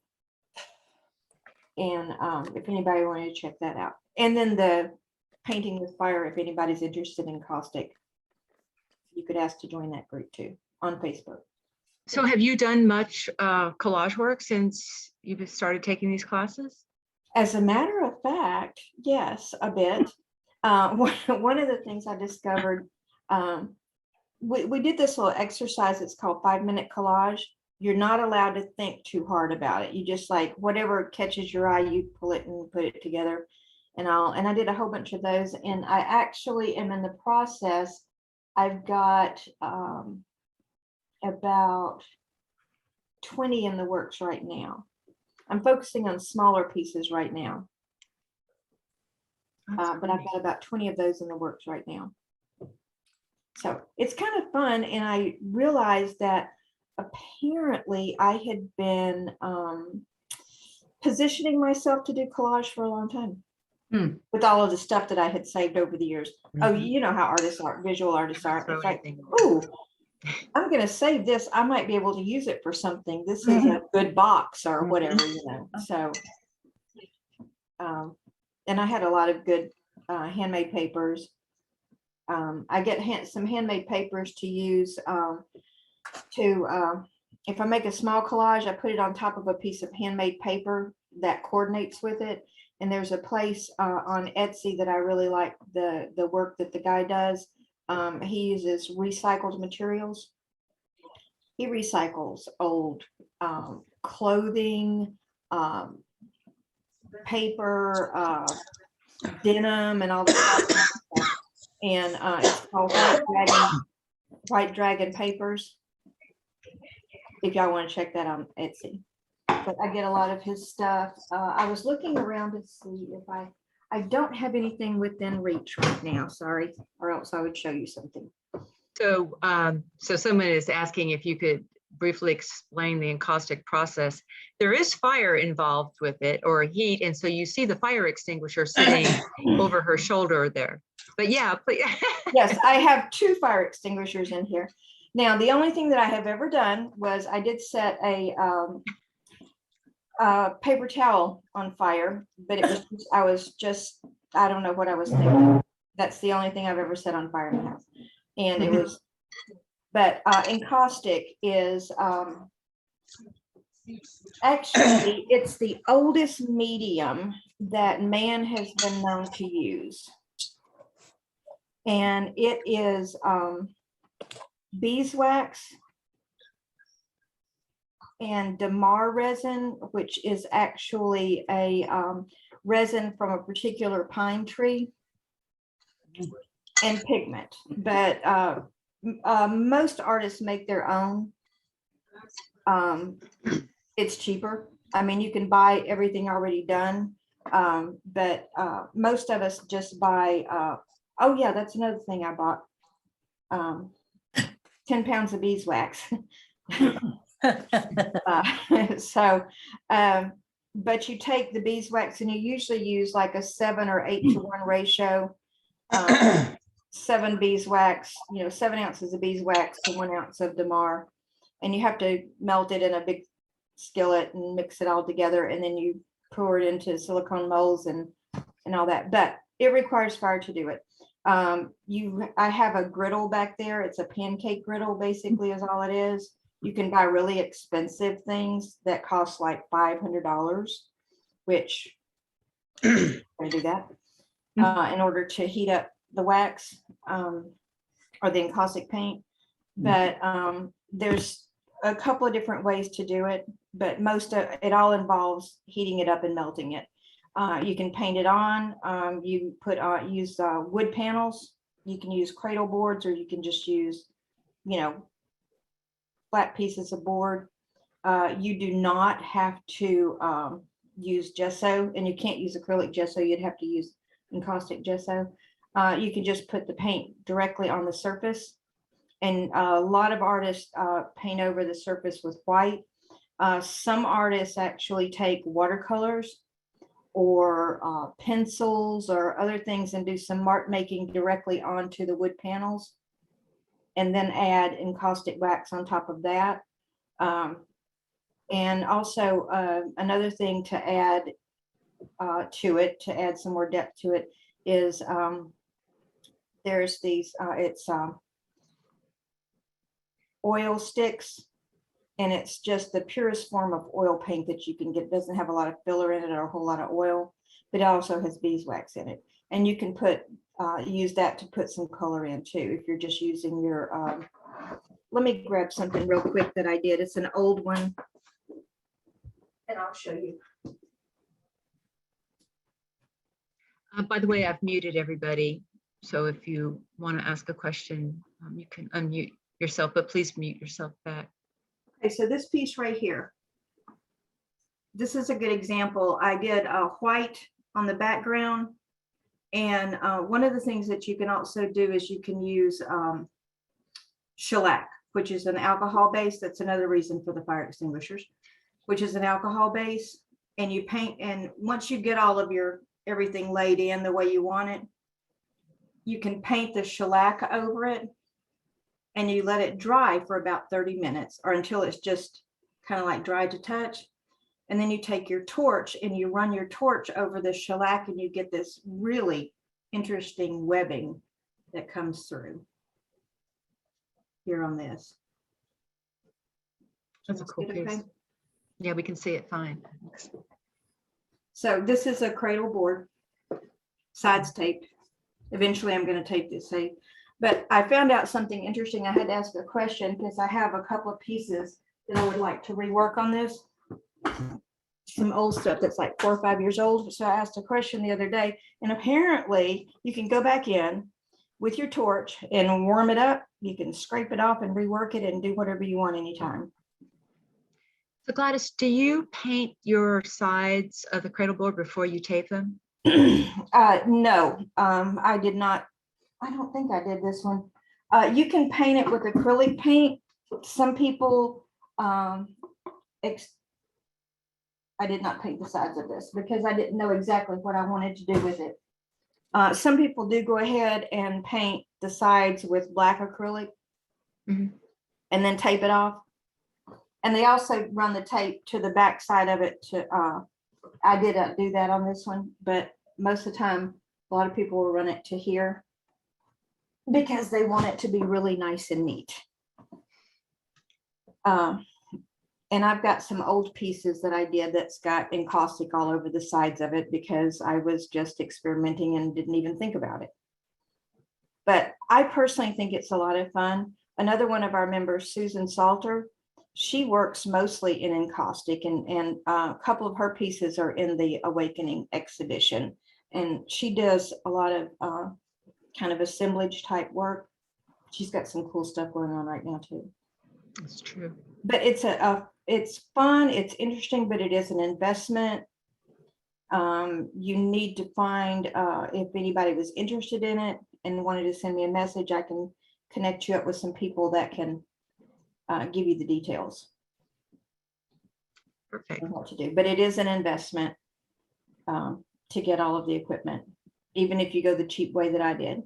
And if anybody wanted to check that out. And then the Painting with Fire, if anybody's interested in caustic, you could ask to join that group too on Facebook. So have you done much collage work since you've started taking these classes? As a matter of fact, yes, a bit. One of the things I discovered, we did this little exercise. It's called 5-minute collage. You're not allowed to think too hard about it. You just like whatever catches your eye, you pull it and put it together. And I did a whole bunch of those. And I actually am in the process. I've got about 20 in the works right now. I'm focusing on smaller pieces right now. But I've got about 20 of those in the works right now. So it's kind of fun. And I realized that apparently I had been positioning myself to do collage for a long time with all of the stuff that I had saved over the years. Oh, you know how artists are, visual artists are. It's like, oh, I'm going to save this. I might be able to use it for something. This is a good box or whatever, you know. So, and I had a lot of good handmade papers. I get some handmade papers to use if I make a small collage, I put it on top of a piece of handmade paper that coordinates with it. And there's a place on Etsy that I really like the work that the guy does. He uses recycled materials. He recycles old clothing, paper, denim, and all that stuff. And it's called White Dragon Papers. If y'all want to check that on Etsy. But I get a lot of his stuff. I was looking around to see if I don't have anything within reach right now, sorry, or else I would show you something. So so someone is asking if you could briefly explain the encaustic process. There is fire involved with it, or heat, and so you see the fire extinguisher sitting over her shoulder there. But yeah, Yes, I have 2 fire extinguishers in here. Now, the only thing that I have ever done was I did set a paper towel on fire, but it was, I don't know what I was thinking. That's the only thing I've ever set on fire in the house. And it was, but encaustic is, actually, it's the oldest medium that man has been known to use. And it is beeswax and damar resin, which is actually a resin from a particular pine tree, and pigment. But most artists make their own. It's cheaper. I mean, you can buy everything already done, but most of us just buy, oh yeah, that's another thing I bought. 10 pounds of beeswax. But you take the beeswax and you usually use like a 7 or 8 to 1 ratio. 7 beeswax, 7 ounces of beeswax to 1 ounce of damar. And you have to melt it in a big skillet and mix it all together. And then you pour it into silicone molds and all that. But it requires fire to do it. I have a griddle back there. It's a pancake griddle, basically, is all it is. You can buy really expensive things that cost like $500, which I'm gonna do that in order to heat up the wax or the encaustic paint. But there's a couple of different ways to do it, but most of it all involves heating it up and melting it. You can paint it on. You use wood panels. You can use cradle boards, or you can just use, flat pieces of board. You do not have to use gesso, and you can't use acrylic gesso. You'd have to use encaustic gesso. You can just put the paint directly on the surface, and a lot of artists paint over the surface with white. Some artists actually take watercolors or pencils or other things and do some mark making directly onto the wood panels, and then add encaustic wax on top of that. And also another thing to add to it, to add some more depth to it, is there's these, it's oil sticks, and it's just the purest form of oil paint that you can get. It doesn't have a lot of filler in it or a whole lot of oil, but it also has beeswax in it. And you can use that to put some color in too, if you're just using your, let me grab something real quick that I did. It's an old one, and I'll show you. By the way, I've muted everybody. So if you want to ask a question, you can unmute yourself, but please mute yourself back. Okay, so this piece right here, this is a good example. I did white on the background. And one of the things that you can also do is you can use shellac, which is an alcohol base. That's another reason for the fire extinguishers, which is an alcohol base. And you paint, and once you get all of your everything laid in the way you want it, you can paint the shellac over it, and you let it dry for about 30 minutes or until it's just kind of like dry to touch. And then you take your torch and you run your torch over the shellac, and you get this really interesting webbing that comes through here on this. That's a cool piece. Okay? Yeah, we can see it fine. So this is a cradle board, sides taped. Eventually I'm going to tape this safe. But I found out something interesting. I had to ask a question because I have a couple of pieces that I would like to rework on this. Some old stuff that's like 4 or 5 years old. So I asked a question the other day, and apparently you can go back in with your torch and warm it up. You can scrape it off and rework it and do whatever you want anytime. So Gladys, do you paint your sides of the cradle board before you tape them? No, I did not. I don't think I did this one. You can paint it with acrylic paint. Some people I did not paint the sides of this because I didn't know exactly what I wanted to do with it. Some people do go ahead and paint the sides with black acrylic Mhm. and then tape it off. And they also run the tape to the back side of it to, I didn't do that on this one, but most of the time, a lot of people will run it to here because they want it to be really nice and neat. And I've got some old pieces that I did that's got encaustic all over the sides of it because I was just experimenting and didn't even think about it. But I personally think it's a lot of fun. Another one of our members, Susan Salter, she works mostly in encaustic, and a couple of her pieces are in the Awakening exhibition. And she does a lot of kind of assemblage type work. She's got some cool stuff going on right now too. That's true. But it's fun, it's interesting, but it is an investment. You need to find, if anybody was interested in it and wanted to send me a message, I can connect you up with some people that can give you the details Perfect. on what to do. But it is an investment to get all of the equipment, even if you go the cheap way that I did.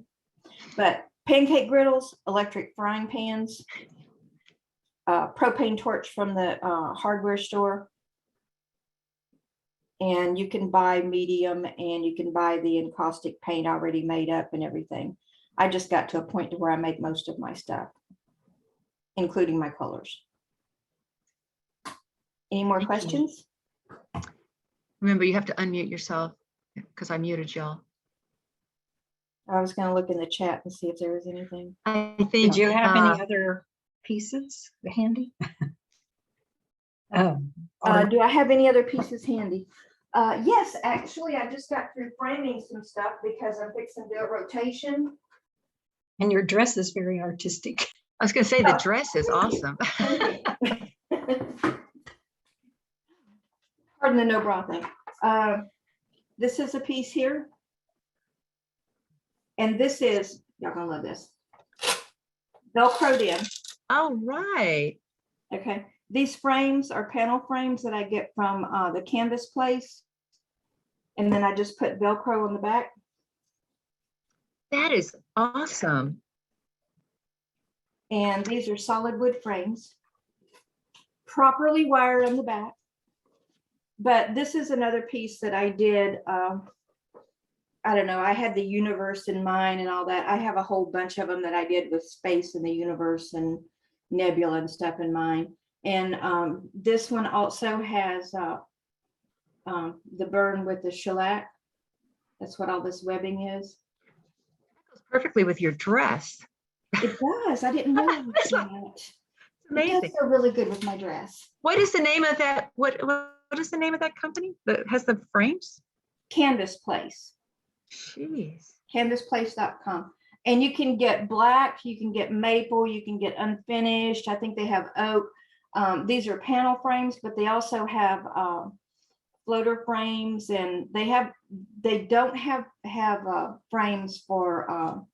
But pancake griddles, electric frying pans, propane torch from the hardware store. And you can buy medium and you can buy the encaustic paint already made up and everything. I just got to a point to where I make most of my stuff, including my colors. Any more Thank you. questions? Remember, you have to unmute yourself because I muted y'all. I was gonna look in the chat and see if there was anything. I think. Did you have any other pieces handy? Do I have any other pieces handy? Yes, actually, I just got through framing some stuff because I'm fixing to do a rotation. And your dress is very artistic. I was going to say the dress is awesome. Pardon the no bra thing. This is a piece here. And this is, y'all gonna love this, Velcroed in. All right. Okay, these frames are panel frames that I get from the canvas place. And then I just put Velcro on the back. That is awesome. And these are solid wood frames, properly wired on the back. But this is another piece that I did. I don't know, I had the universe in mind and all that. I have a whole bunch of them that I did with space and the universe and nebula and stuff in mind. And this one also has the burn with the shellac. That's what all this webbing is. That goes perfectly with your dress. It does. I didn't realize that. It's It amazing. does go really good with my dress. What is the name of that? What is the name of that company that has the frames? Canvas Place. Jeez. Canvasplace.com. And you can get black, you can get maple, you can get unfinished. I think they have oak. These are panel frames, but they also have floater frames, and they don't have frames for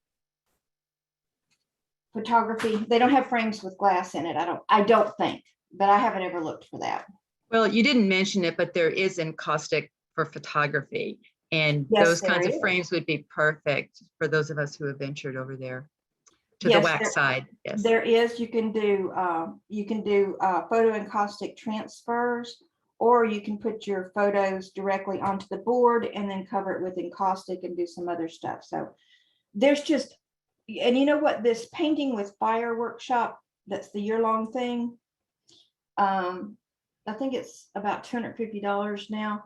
photography. They don't have frames with glass in it. I don't think, but I haven't ever looked for that. Well, you didn't mention it, but there is encaustic for photography. And Yes, those kinds there of is. frames would be perfect for those of us who have ventured over there to Yes, the wax side. Yes. There is, you can do photo encaustic transfers, or you can put your photos directly onto the board and then cover it with encaustic and do some other stuff. So there's just, and you know what, this painting with fire workshop, that's the year-long thing. I think it's about $250 now,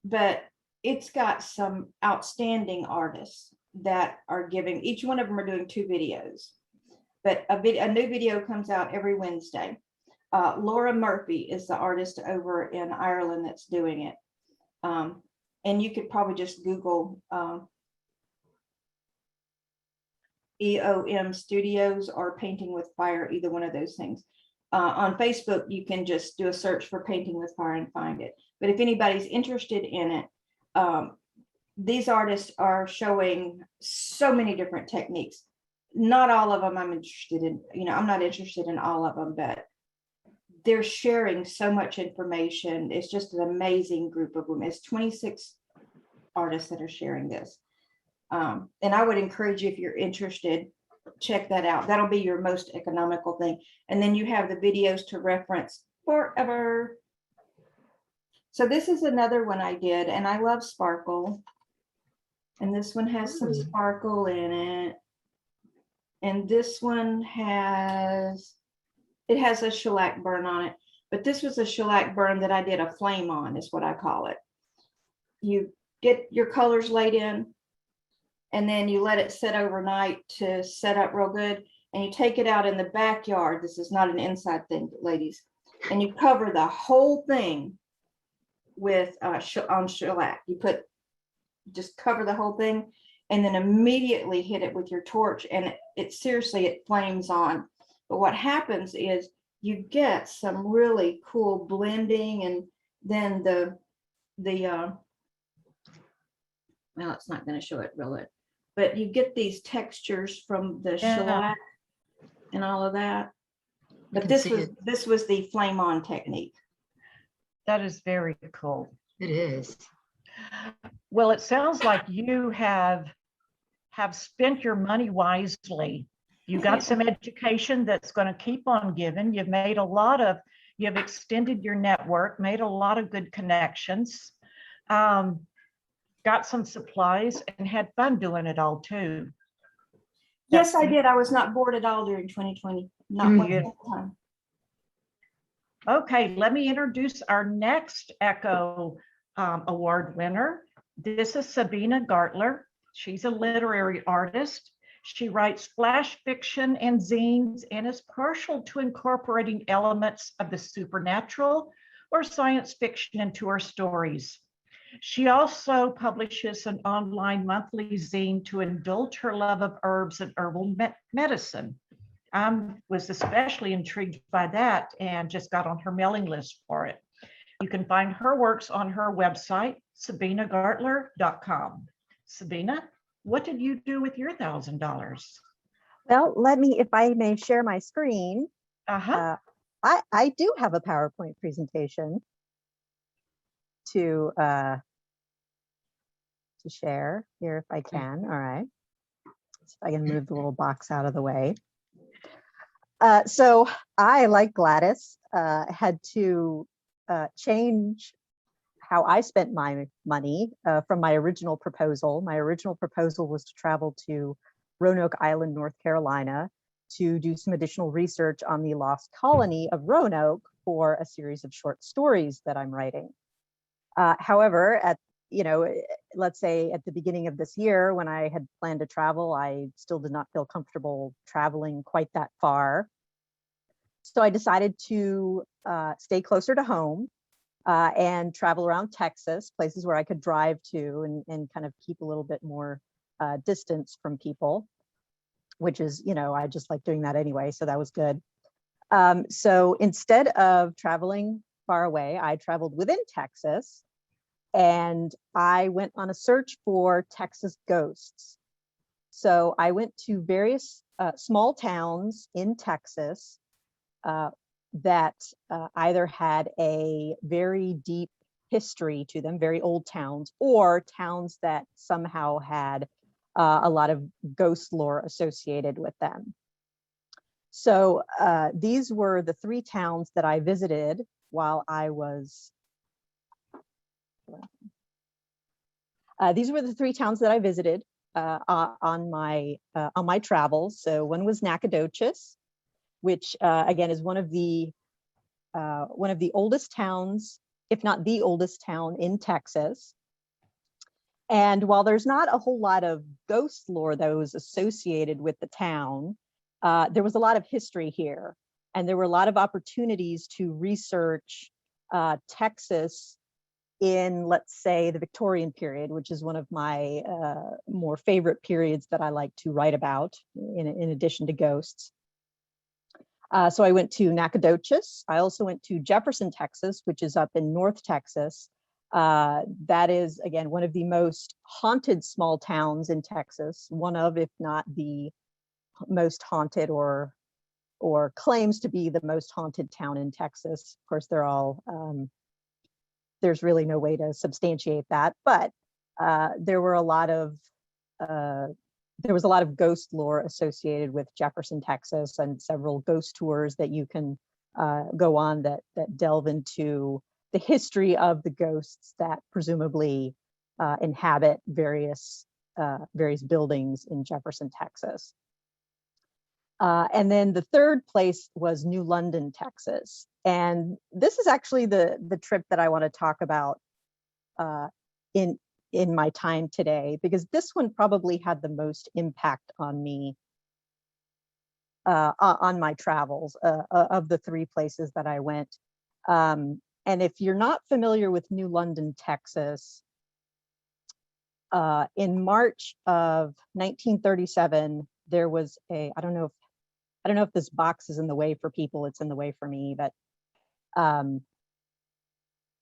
but it's got some outstanding artists that are giving, each one of them are doing 2 videos, but a new video comes out every Wednesday. Laura Murphy is the artist over in Ireland that's doing it. And you could probably just Google EOM Studios or Painting with Fire, either one of those things. On Facebook, you can just do a search for Painting with Fire and find it. But if anybody's interested in it, these artists are showing so many different techniques. Not all of them I'm interested in, I'm not interested in all of them, but they're sharing so much information. It's just an amazing group of women. It's 26 artists that are sharing this. And I would encourage you, if you're interested, check that out. That'll be your most economical thing. And then you have the videos to reference forever. So this is another one I did, and I love sparkle. And this one has some sparkle in it. And this one has a shellac burn on it, but this was a shellac burn that I did a flame on, is what I call it. You get your colors laid in, and then you let it sit overnight to set up real good. And you take it out in the backyard. This is not an inside thing, ladies. And you cover the whole thing with on shellac. You just cover the whole thing, and then immediately hit it with your torch, and it seriously, it flames on. But what happens is you get some really cool blending, and then well, it's not going to show it real good, but you get these textures from the shellac and all of that. But this was the flame on technique. That is very cool. It is. Well, it sounds like you have spent your money wisely. You got some education that's going to keep on giving. You've extended your network, made a lot of good connections, got some supplies, and had fun doing it all too. Yes, I did. I was not bored at all during 2020. Not one single time. Okay, let me introduce our next Echo Award winner. This is Sabina Gartler. She's a literary artist. She writes flash fiction and zines and is partial to incorporating elements of the supernatural or science fiction into her stories. She also publishes an online monthly zine to indulge her love of herbs and herbal medicine. I was especially intrigued by that and just got on her mailing list for it. You can find her works on her website, sabinagartler.com. Sabina, what did you do with your $1,000? Well, if I may share my screen. I do have a PowerPoint presentation to share here if I can. All right. So if I can move the little box out of the way. So I, like Gladys, had to change how I spent my money from my original proposal. My original proposal was to travel to Roanoke Island, North Carolina, to do some additional research on the lost colony of Roanoke for a series of short stories that I'm writing. However, let's say at the beginning of this year, when I had planned to travel, I still did not feel comfortable traveling quite that far. So I decided to stay closer to home and travel around Texas, places where I could drive to and kind of keep a little bit more distance from people, which is, I just like doing that anyway. So that was good. So instead of traveling far away, I traveled within Texas, and I went on a search for Texas ghosts. So I went to various small towns in Texas that either had a very deep history to them, very old towns, or towns that somehow had a lot of ghost lore associated with them. So these were the 3 towns that I visited while I was, these were the 3 towns that I visited on my travels. So one was Nacogdoches, which again is one of the oldest towns, if not the oldest town in Texas. And while there's not a whole lot of ghost lore that was associated with the town, there was a lot of history here, and there were a lot of opportunities to research Texas in, let's say, the Victorian period, which is one of my more favorite periods that I like to write about in addition to ghosts. So I went to Nacogdoches. I also went to Jefferson, Texas, which is up in North Texas. That is, again, one of the most haunted small towns in Texas, one of, if not the most haunted or or claims to be the most haunted town in Texas. Of course, they're all, there's really no way to substantiate that, but there was a lot of ghost lore associated with Jefferson, Texas, and several ghost tours that you can go on that delve into the history of the ghosts that presumably inhabit various buildings in Jefferson, Texas. And then the third place was New London, Texas. And this is actually the trip that I want to talk about in my time today, because this one probably had the most impact on me on my travels of the three places that I went. And if you're not familiar with New London, Texas, in March of 1937, there was I don't know if this box is in the way for people, it's in the way for me, but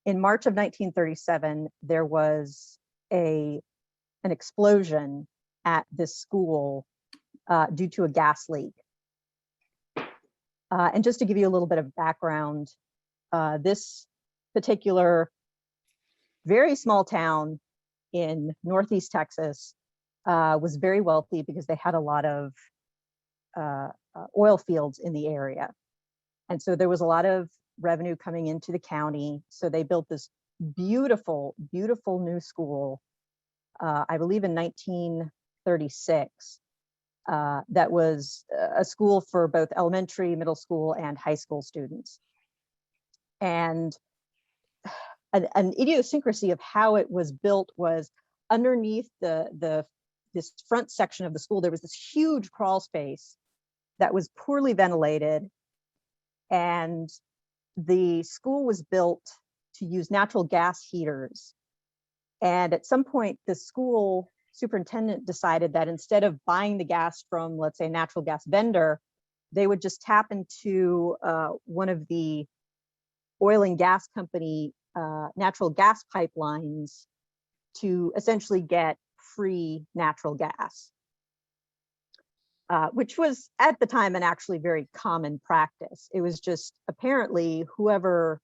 in March of 1937, there was an explosion at this school due to a gas leak. And just to give you a little bit of background, this particular very small town in Northeast Texas was very wealthy because they had a lot of oil fields in the area. And so there was a lot of revenue coming into the county. So they built this beautiful, beautiful new school, I believe in 1936, that was a school for both elementary, middle school, and high school students. And an idiosyncrasy of how it was built was underneath this front section of the school, there was this huge crawl space that was poorly ventilated. And the school was built to use natural gas heaters. And at some point, the school superintendent decided that instead of buying the gas from, let's say, a natural gas vendor, they would just tap into one of the oil and gas company natural gas pipelines to essentially get free natural gas, which was at the time an actually very common practice. It was just apparently whoever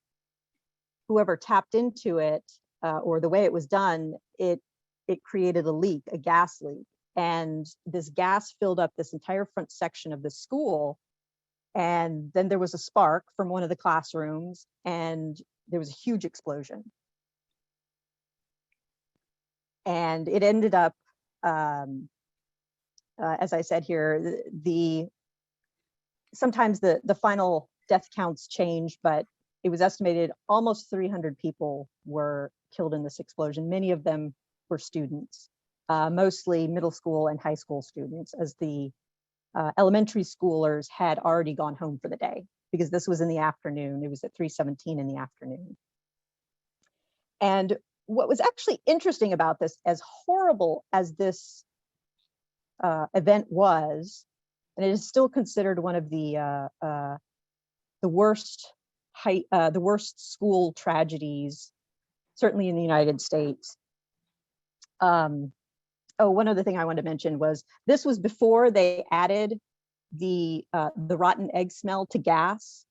tapped into it or the way it was done, it created a leak, a gas leak. And this gas filled up this entire front section of the school. And then there was a spark from one of the classrooms and there was a huge explosion. And it ended up, as I said here, sometimes the final death counts change, but it was estimated almost 300 people were killed in this explosion. Many of them were students, mostly middle school and high school students, as the elementary schoolers had already gone home for the day, because this was in the afternoon. It was at 3:17 in the afternoon. And what was actually interesting about this, as horrible as this event was, and it is still considered one of the worst school tragedies, certainly in the United States. Oh, one other thing I wanted to mention was this was before they added the rotten egg smell to gas.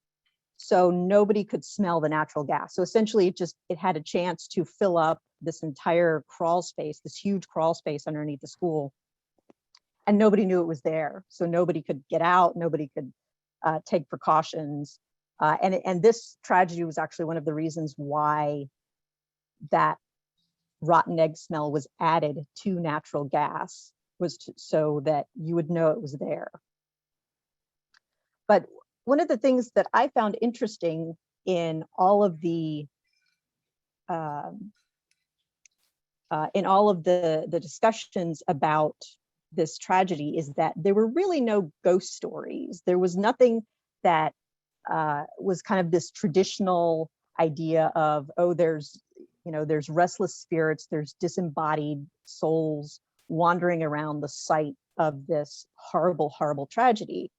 So nobody could smell the natural gas. So essentially it had a chance to fill up this entire crawl space, this huge crawl space underneath the school. And nobody knew it was there. So nobody could get out, nobody could take precautions. And this tragedy was actually one of the reasons why that rotten egg smell was added to natural gas, so that you would know it was there. But one of the things that I found interesting in all of the discussions about this tragedy is that there were really no ghost stories. There was nothing that was kind of this traditional idea of, oh, there's restless spirits, there's disembodied souls wandering around the site of this horrible, horrible tragedy.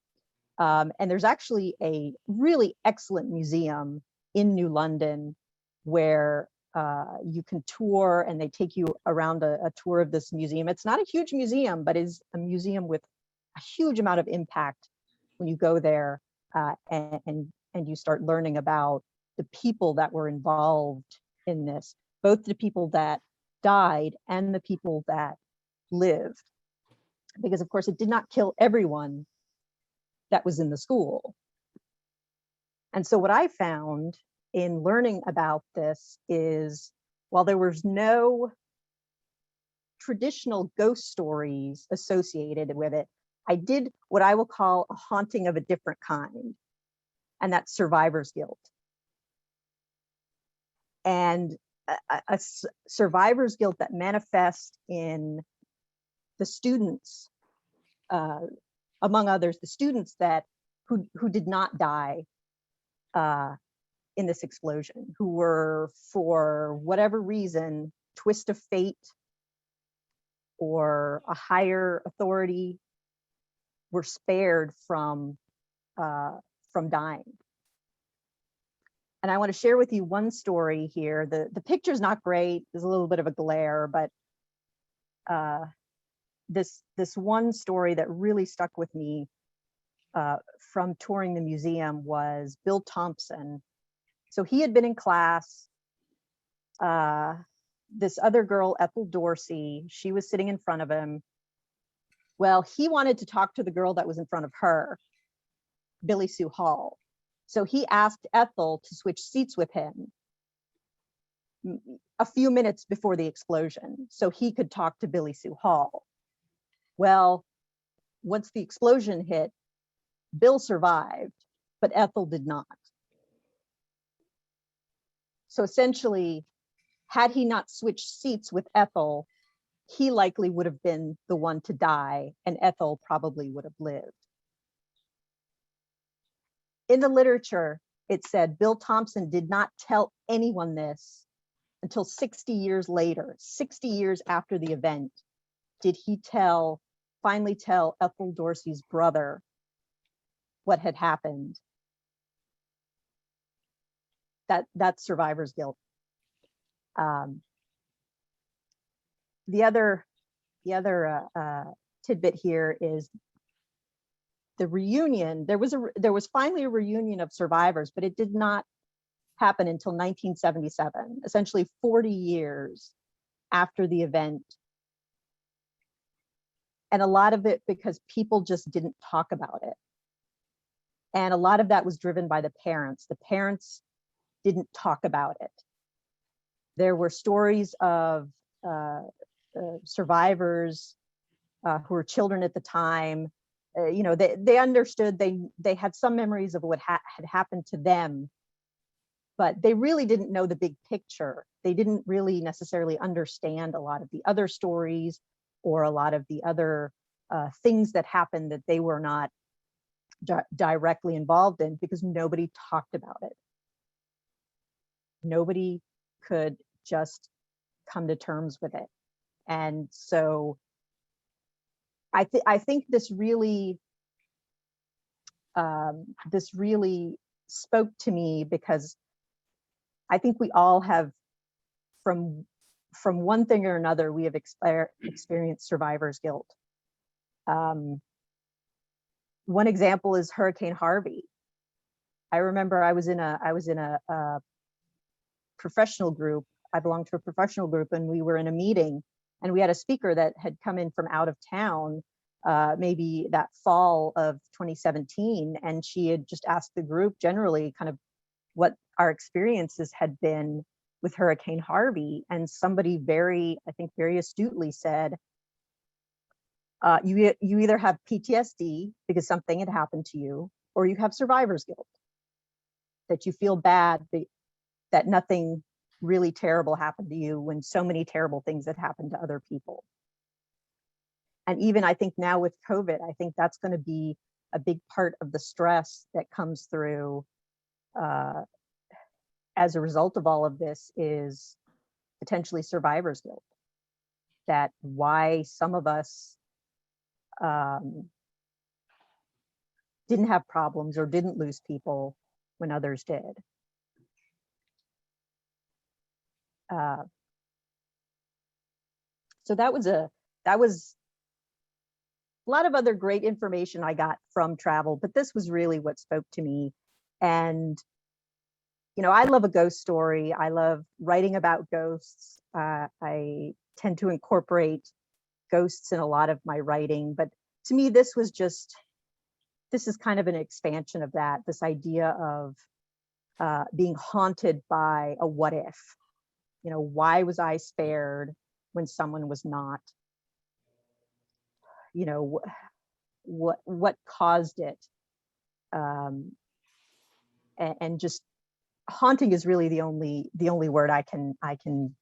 And there's actually a really excellent museum in New London where you can tour, and they take you around a tour of this museum. It's not a huge museum, but is a museum with a huge amount of impact when you go there. and you start learning about the people that were involved in this, both the people that died and the people that lived. Because of course it did not kill everyone that was in the school. And so what I found in learning about this is, while there was no traditional ghost stories associated with it, I did what I will call a haunting of a different kind, and that's survivor's guilt. And a survivor's guilt that manifests in the students, among others, the students that who did not die in this explosion, who were, for whatever reason, twist of fate or a higher authority, were spared from dying. And I want to share with you one story here. The picture's not great. There's a little bit of a glare, but this one story that really stuck with me from touring the museum was Bill Thompson. So he had been in class. This other girl, Ethel Dorsey, she was sitting in front of him. Well, he wanted to talk to the girl that was in front of her, Billy Sue Hall. So he asked Ethel to switch seats with him a few minutes before the explosion so he could talk to Billy Sue Hall. Well, once the explosion hit, Bill survived, but Ethel did not. So essentially, had he not switched seats with Ethel, he likely would have been the one to die, and Ethel probably would have lived. In the literature, it said Bill Thompson did not tell anyone this until 60 years later, 60 years after the event, did he finally tell Ethel Dorsey's brother what had happened. That's survivor's guilt. The other tidbit here is the reunion. There was finally a reunion of survivors, but it did not happen until 1977, essentially 40 years after the event. And a lot of it because people just didn't talk about it. And a lot of that was driven by the parents. The parents didn't talk about it. There were stories of survivors who were children at the time. They understood, they had some memories of what had happened to them, but they really didn't know the big picture. They didn't really necessarily understand a lot of the other stories or a lot of the other things that happened that they were not directly involved in, because nobody talked about it. Nobody could just come to terms with it. And so I think this really spoke to me, because I think we all have, from one thing or another, we have experienced survivor's guilt. One example is Hurricane Harvey. I remember I was in a professional group. I belonged to a professional group, and we were in a meeting, and we had a speaker that had come in from out of town, maybe that fall of 2017, and she had just asked the group generally kind of what our experiences had been with Hurricane Harvey. And somebody very astutely said, you either have PTSD because something had happened to you, or you have survivor's guilt, that you feel bad that nothing really terrible happened to you when so many terrible things had happened to other people. And even I think now with COVID, I think that's going to be a big part of the stress that comes through as a result of all of this, is potentially survivor's guilt. That why some of us didn't have problems or didn't lose people when others did. So that was a lot of other great information I got from travel, but this was really what spoke to me. And, you know, I love a ghost story. I love writing about ghosts. I tend to incorporate ghosts in a lot of my writing, but to me, this is kind of an expansion of that, this idea of being haunted by a what if. You know, why was I spared when someone was not? You know, what caused it? And just haunting is really the only word I can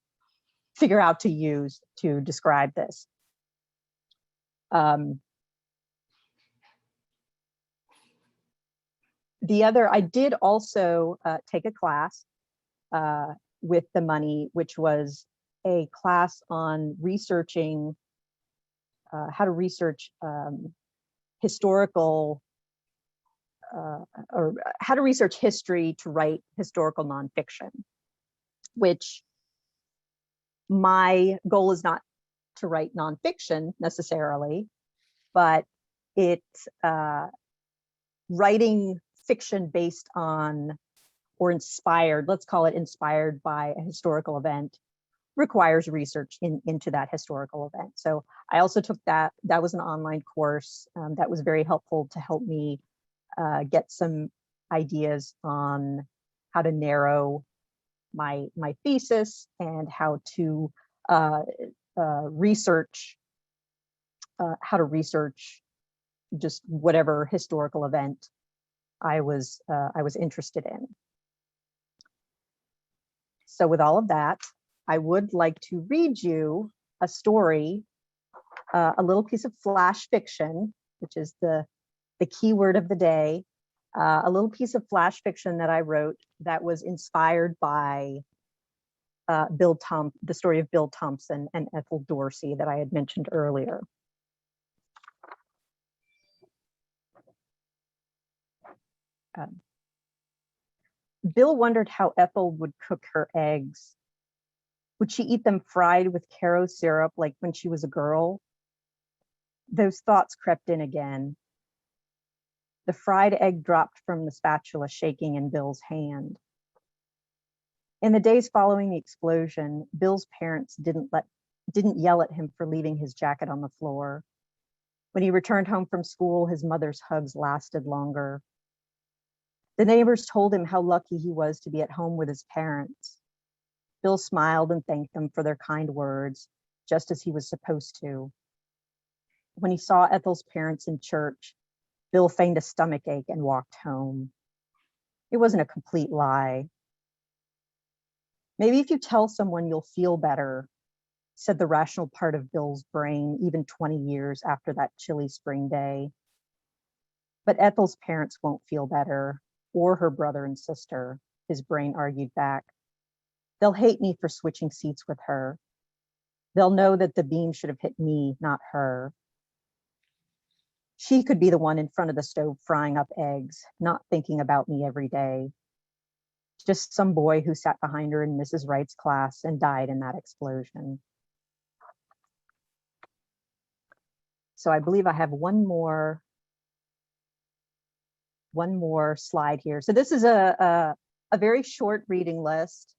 figure out to use to describe this. I did also take a class with the money, which was a class on researching how to research historical or how to research history to write historical nonfiction, which my goal is not to write nonfiction necessarily, but it's writing fiction based on or inspired, let's call it inspired by a historical event, requires research into that historical event. So I also took that. That was an online course that was very helpful to help me get some ideas on how to narrow my thesis and how to research just whatever historical event I was interested in. So with all of that, I would like to read you a story, a little piece of flash fiction, which is the key word of the day, a little piece of flash fiction that I wrote that was inspired by the story of Bill Thompson and Ethel Dorsey that I had mentioned earlier. Bill wondered how Ethel would cook her eggs. Would she eat them fried with Caro syrup like when she was a girl? Those thoughts crept in again. The fried egg dropped from the spatula, shaking in Bill's hand. In the days following the explosion, Bill's parents didn't yell at him for leaving his jacket on the floor. When he returned home from school, his mother's hugs lasted longer. The neighbors told him how lucky he was to be at home with his parents. Bill smiled and thanked them for their kind words, just as he was supposed to. When he saw Ethel's parents in church, Bill feigned a stomachache and walked home. It wasn't a complete lie. Maybe if you tell someone you'll feel better, said the rational part of Bill's brain, even 20 years after that chilly spring day. But Ethel's parents won't feel better, or her brother and sister, his brain argued back. They'll hate me for switching seats with her. They'll know that the beam should have hit me, not her. She could be the one in front of the stove frying up eggs, not thinking about me every day. Just some boy who sat behind her in Mrs. Wright's class and died in that explosion. So I believe I have one more slide here. So this is a very short reading list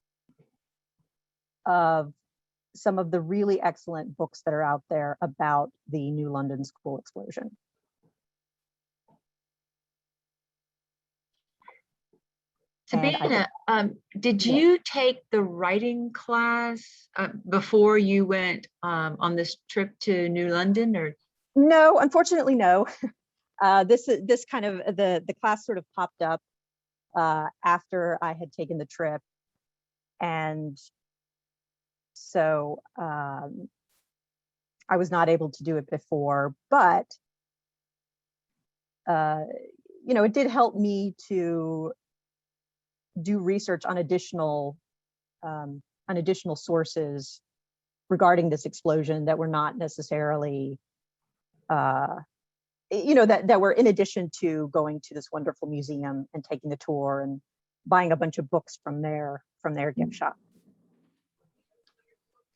of some of the really excellent books that are out there about the New London school explosion. Sabina, did you take the writing class before you went on this trip to New London, or? No, unfortunately, no. This kind of the class sort of popped up after I had taken the trip, and so I was not able to do it before. But you know, it did help me to do research on additional sources regarding this explosion that were not necessarily you know, that were in addition to going to this wonderful museum and taking the tour and buying a bunch of books from their gift shop.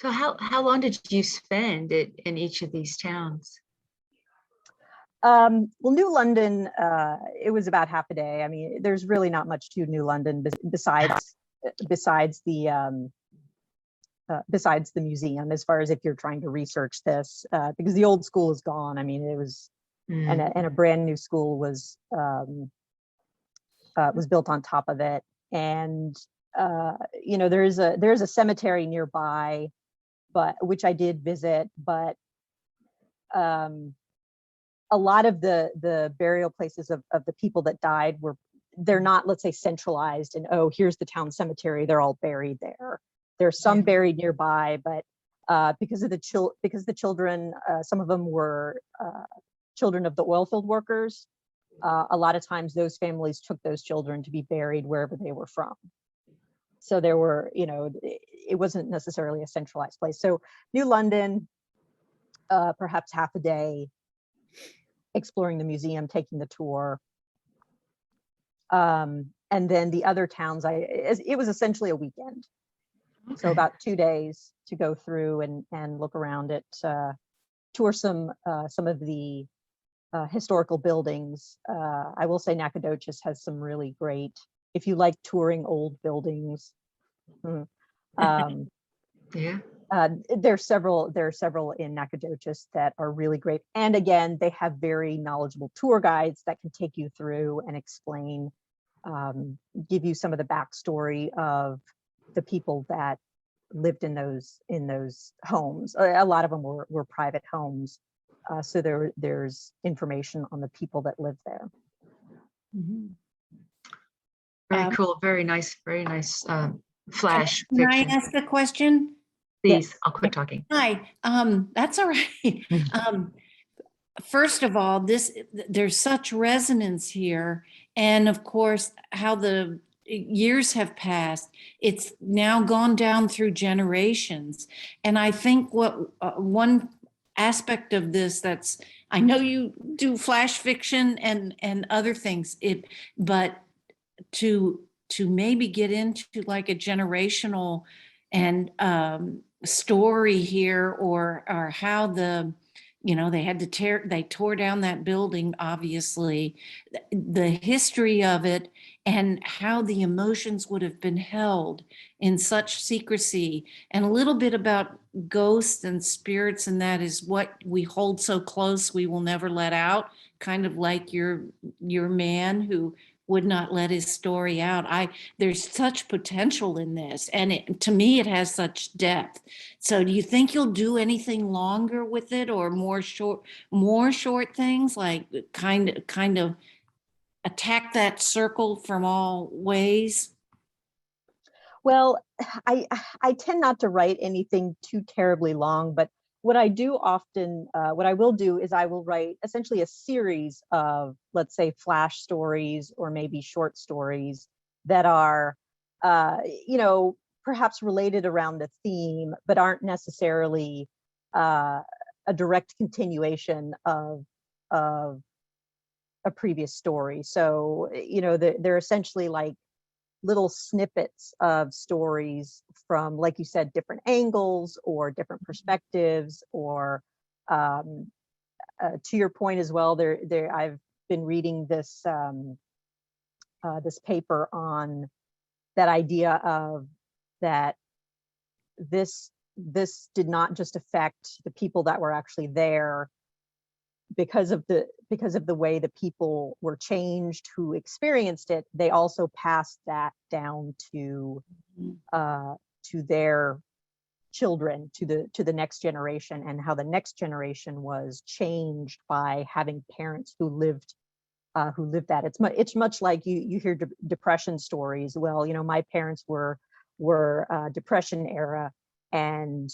So how long did you spend in each of these towns? Well, New London, it was about half a day. I mean, there's really not much to New London besides the museum, as far as if you're trying to research this, because the old school is gone. I mean, it was, and a brand new school was built on top of it. And you know, there's a cemetery nearby, but which I did visit, but a lot of the burial places of the people that died they're not, let's say, centralized and, oh, here's the town cemetery, they're all buried there. There's some buried nearby, but because the children, some of them were children of the oil field workers, a lot of times those families took those children to be buried wherever they were from. So there were, you know, it wasn't necessarily a centralized place. So New London, perhaps half a day, exploring the museum, taking the tour. And then the other towns, it was essentially a weekend. Okay. So about 2 days to go through and look around it, tour some of the historical buildings. I will say Nacogdoches has some really great, if you like touring old buildings. Yeah. There are several in Nacogdoches that are really great. And again, they have very knowledgeable tour guides that can take you through and explain, give you some of the backstory of the people that lived in those homes. A lot of them were private homes. So there's information on the people that lived there. Mm-hmm. Very cool. Very nice flash Can I fiction. ask a question? Please, Yes. I'll quit talking. Hi, that's all right. First of all, there's such resonance here. And of course, how the years have passed, it's now gone down through generations. And I think what one aspect of this I know you do flash fiction and other things, but to maybe get into like a generational and story here, or how they tore down that building, obviously, the history of it, and how the emotions would have been held in such secrecy, and a little bit about ghosts and spirits, and that is what we hold so close we will never let out, kind of like your man who would not let his story out. There's such potential in this, and to me, it has such depth. So, do you think you'll do anything longer with it, or more short things, like kind of attack that circle from all ways? Well, I tend not to write anything too terribly long, but what I do often, what I will do is I will write essentially a series of, let's say, flash stories or maybe short stories that are, you know, perhaps related around a theme, but aren't necessarily a direct continuation of a previous story. So, you know, they're essentially like little snippets of stories from, like you said, different angles or different perspectives, or to your point as well, I've been reading this this paper on that idea of that this did not just affect the people that were actually there because of the way the people were changed who experienced it. They also passed that down to their children, to the next generation, and how the next generation was changed by having parents who lived that. It's much like you hear depression stories. Well, you know, my parents were Depression era, and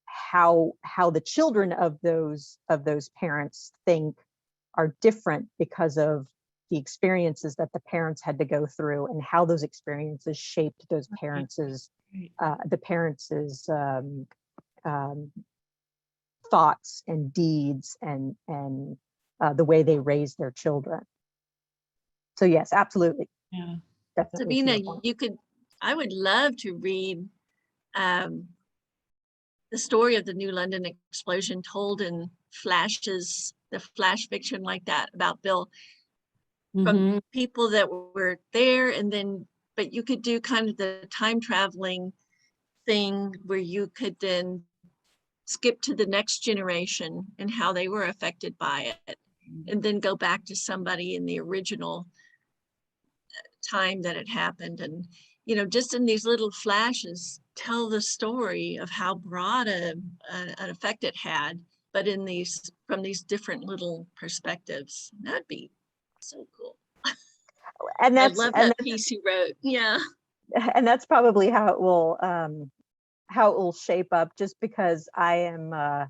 how the children of those parents think are different because of the experiences that the parents had to go through, and how those experiences shaped those parents' thoughts and deeds and the way they raised their children. So yes, absolutely. Yeah. Definitely. Sabina, I would love to read the story of the New London explosion told in flashes, the flash fiction like that about Bill from Mhm. people that were there, and then, but you could do kind of the time traveling thing where you could then skip to the next generation and how they were affected by it, and then go back to somebody in the original time that it happened. And, you know, just in these little flashes, tell the story of how broad an effect it had, but in these, from these different little perspectives. That'd be so cool. And I that's love and that piece you wrote. Yeah. and that's probably how it will shape up, just because I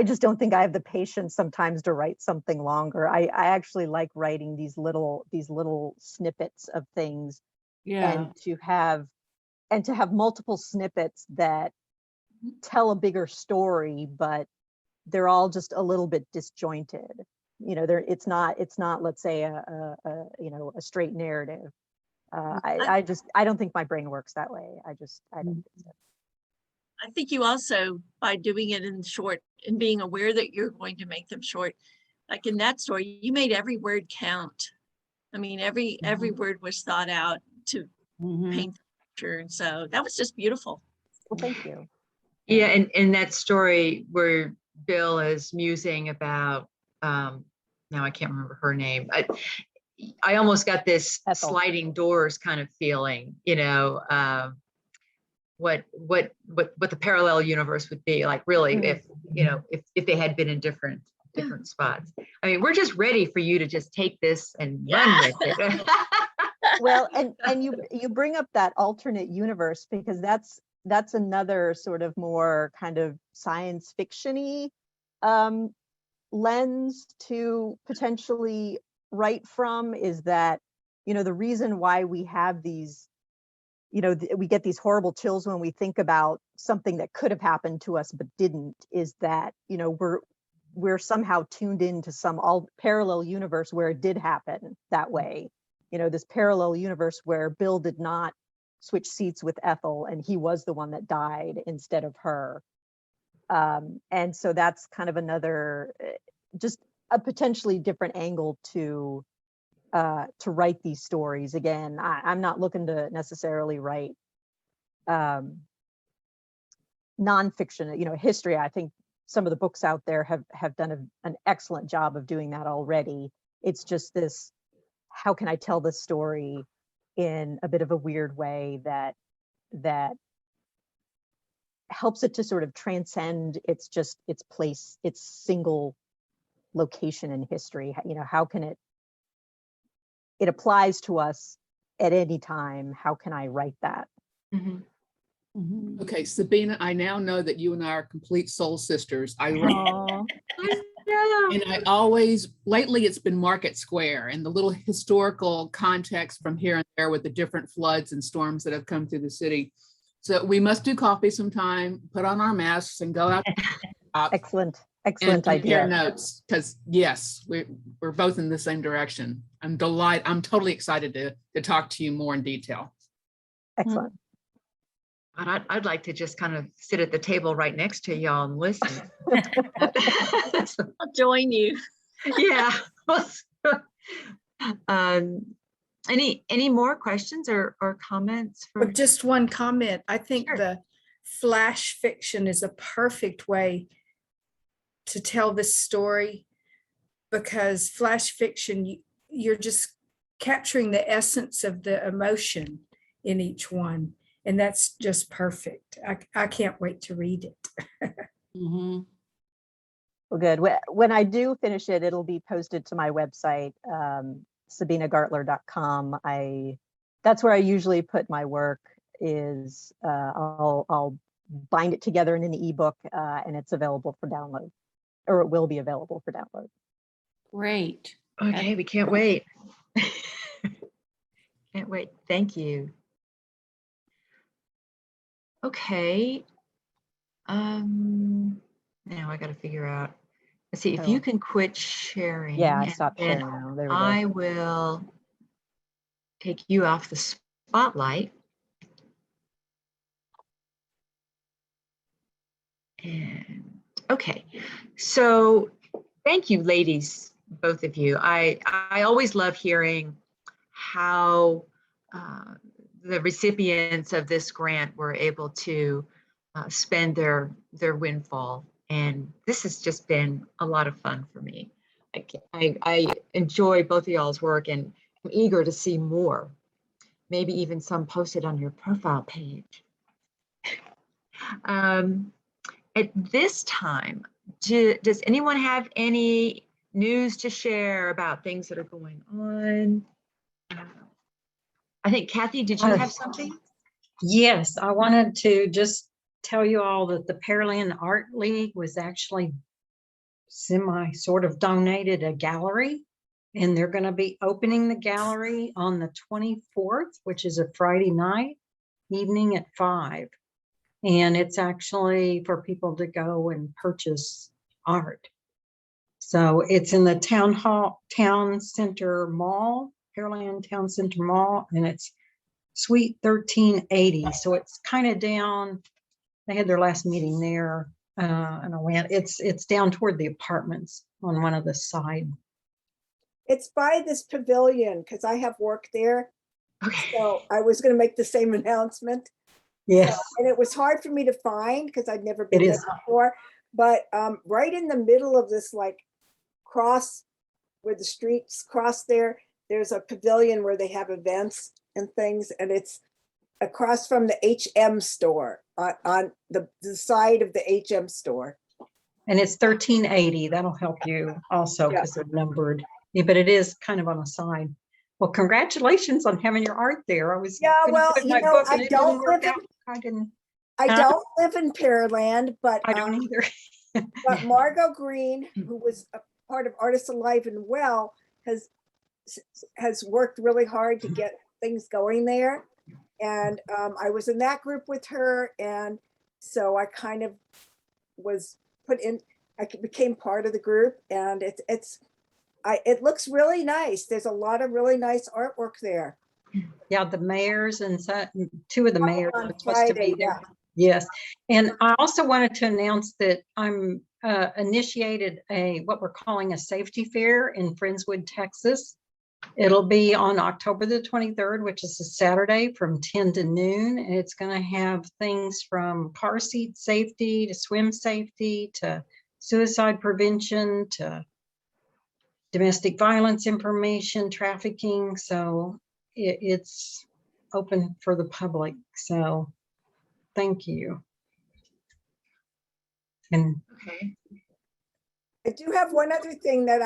just don't think I have the patience sometimes to write something longer. I actually like writing these little snippets of things, Yeah. and to have multiple snippets that tell a bigger story, but they're all just a little bit disjointed. You know, it's not, let's say a straight narrative. I don't think my brain works that way. I don't think so. I think you also, by doing it in short and being aware that you're going to make them short, like in that story, you made every word count. I mean, every word was thought out to paint the picture. And so that was just beautiful. Well, thank you. Yeah, and in that story where Bill is musing about, now I can't remember her name. I almost got this Ethel. sliding doors kind of feeling, you know, what the parallel universe would be like, really, if, you know, if they had been in different spots. I mean, we're just ready for you to just take this and run with it. Well, and you bring up that alternate universe, because that's another sort of more kind of science fiction-y lens to potentially write from, is that, you know, the reason why we have these, you know, we get these horrible chills when we think about something that could have happened to us but didn't, is that, you know, we're somehow tuned into some parallel universe where it did happen that way. You know, this parallel universe where Bill did not switch seats with Ethel, and he was the one that died instead of her. And so that's kind of another, just a potentially different angle to write these stories. Again, I'm not looking to necessarily write nonfiction, you know, history. I think some of the books out there have done an excellent job of doing that already. It's just this, how can I tell this story in a bit of a weird way that helps it to sort of transcend its place, its single location in history. You know, how can it applies to us at any time. How can I write that? Okay, Sabina, I now know that you and I are complete soul sisters. I write, Aw. and I always, lately it's been Market Square and the little historical context from here and there with the different floods and storms that have come through the city. So we must do coffee sometime, put on our masks and go out Excellent and compare idea. notes, because yes, we're both in the same direction. I'm totally excited to talk to you more in detail. Excellent. I'd like to just kind of sit at the table right next to y'all and listen. I'll join you. Yeah. Any more questions or comments? But just one comment. I think Sure. the flash fiction is a perfect way to tell this story, because flash fiction, you're just capturing the essence of the emotion in each one. And that's just perfect. I can't wait to read it. Well, good. When I do finish it, it'll be posted to my website, sabinagartler.com. That's where I usually put my work. Is I'll bind it together in an ebook, and it's available for download, or it will be available for download. Great. Okay, we can't wait. Can't wait. Thank you. Okay. Now I got to figure out. Let's see if you can quit sharing. Yeah, I and stopped then sharing now. There we go. I will take you off the spotlight. And Okay, so thank you, ladies, both of you. I always love hearing how the recipients of this grant were able to spend their windfall. And this has just been a lot of fun for me. I enjoy both of y'all's work and I'm eager to see more, maybe even some posted on your profile page. At this time, does anyone have any news to share about things that are going on? I think Kathy, did you have something? Yes, I wanted to just tell you all that the Pearland Art League was actually sort of donated a gallery, and they're going to be opening the gallery on the 24th, which is a Friday night evening at 5. And it's actually for people to go and purchase art. So it's in the Town Center Mall, Pearland Town Center Mall, and it's Suite 1380. So it's kind of down. They had their last meeting there, and I went. It's down toward the apartments on one of the side. It's by this pavilion because I have work there. Okay. So I was going to make the same announcement. Yes, So, and it was hard for me to find because I'd never been It there is. before. But right in the middle of this like cross where the streets cross there's a pavilion where they have events and things. And it's across from the HM store on the side of the HM store. and it's 1380. That'll help you also because they're numbered. Yeah, but it is kind of on the side. Well, congratulations on having your art there. I was Yeah, gonna well, put you my know, book I and it don't didn't work live in- out. I didn't. I Huh? don't live in Pearland, but I don't either. but Margot Green, who was a part of Artists Alive and Well, has worked really hard to get things going there. And I was in that group with her, and so I kind of was put in. I became part of the group, and it looks really nice. There's a lot of really nice artwork there. Yeah, the mayors and two of the mayors On were supposed to Friday, be there. Yes, and I also wanted to announce that I'm initiated what we're calling a safety fair in Friendswood, Texas. It'll be on October the 23rd, which is a Saturday from 10 to noon. And it's going to have things from car seat safety to swim safety to suicide prevention to domestic violence information, trafficking. So it's open for the public. So thank you. And Okay. I do have one other thing that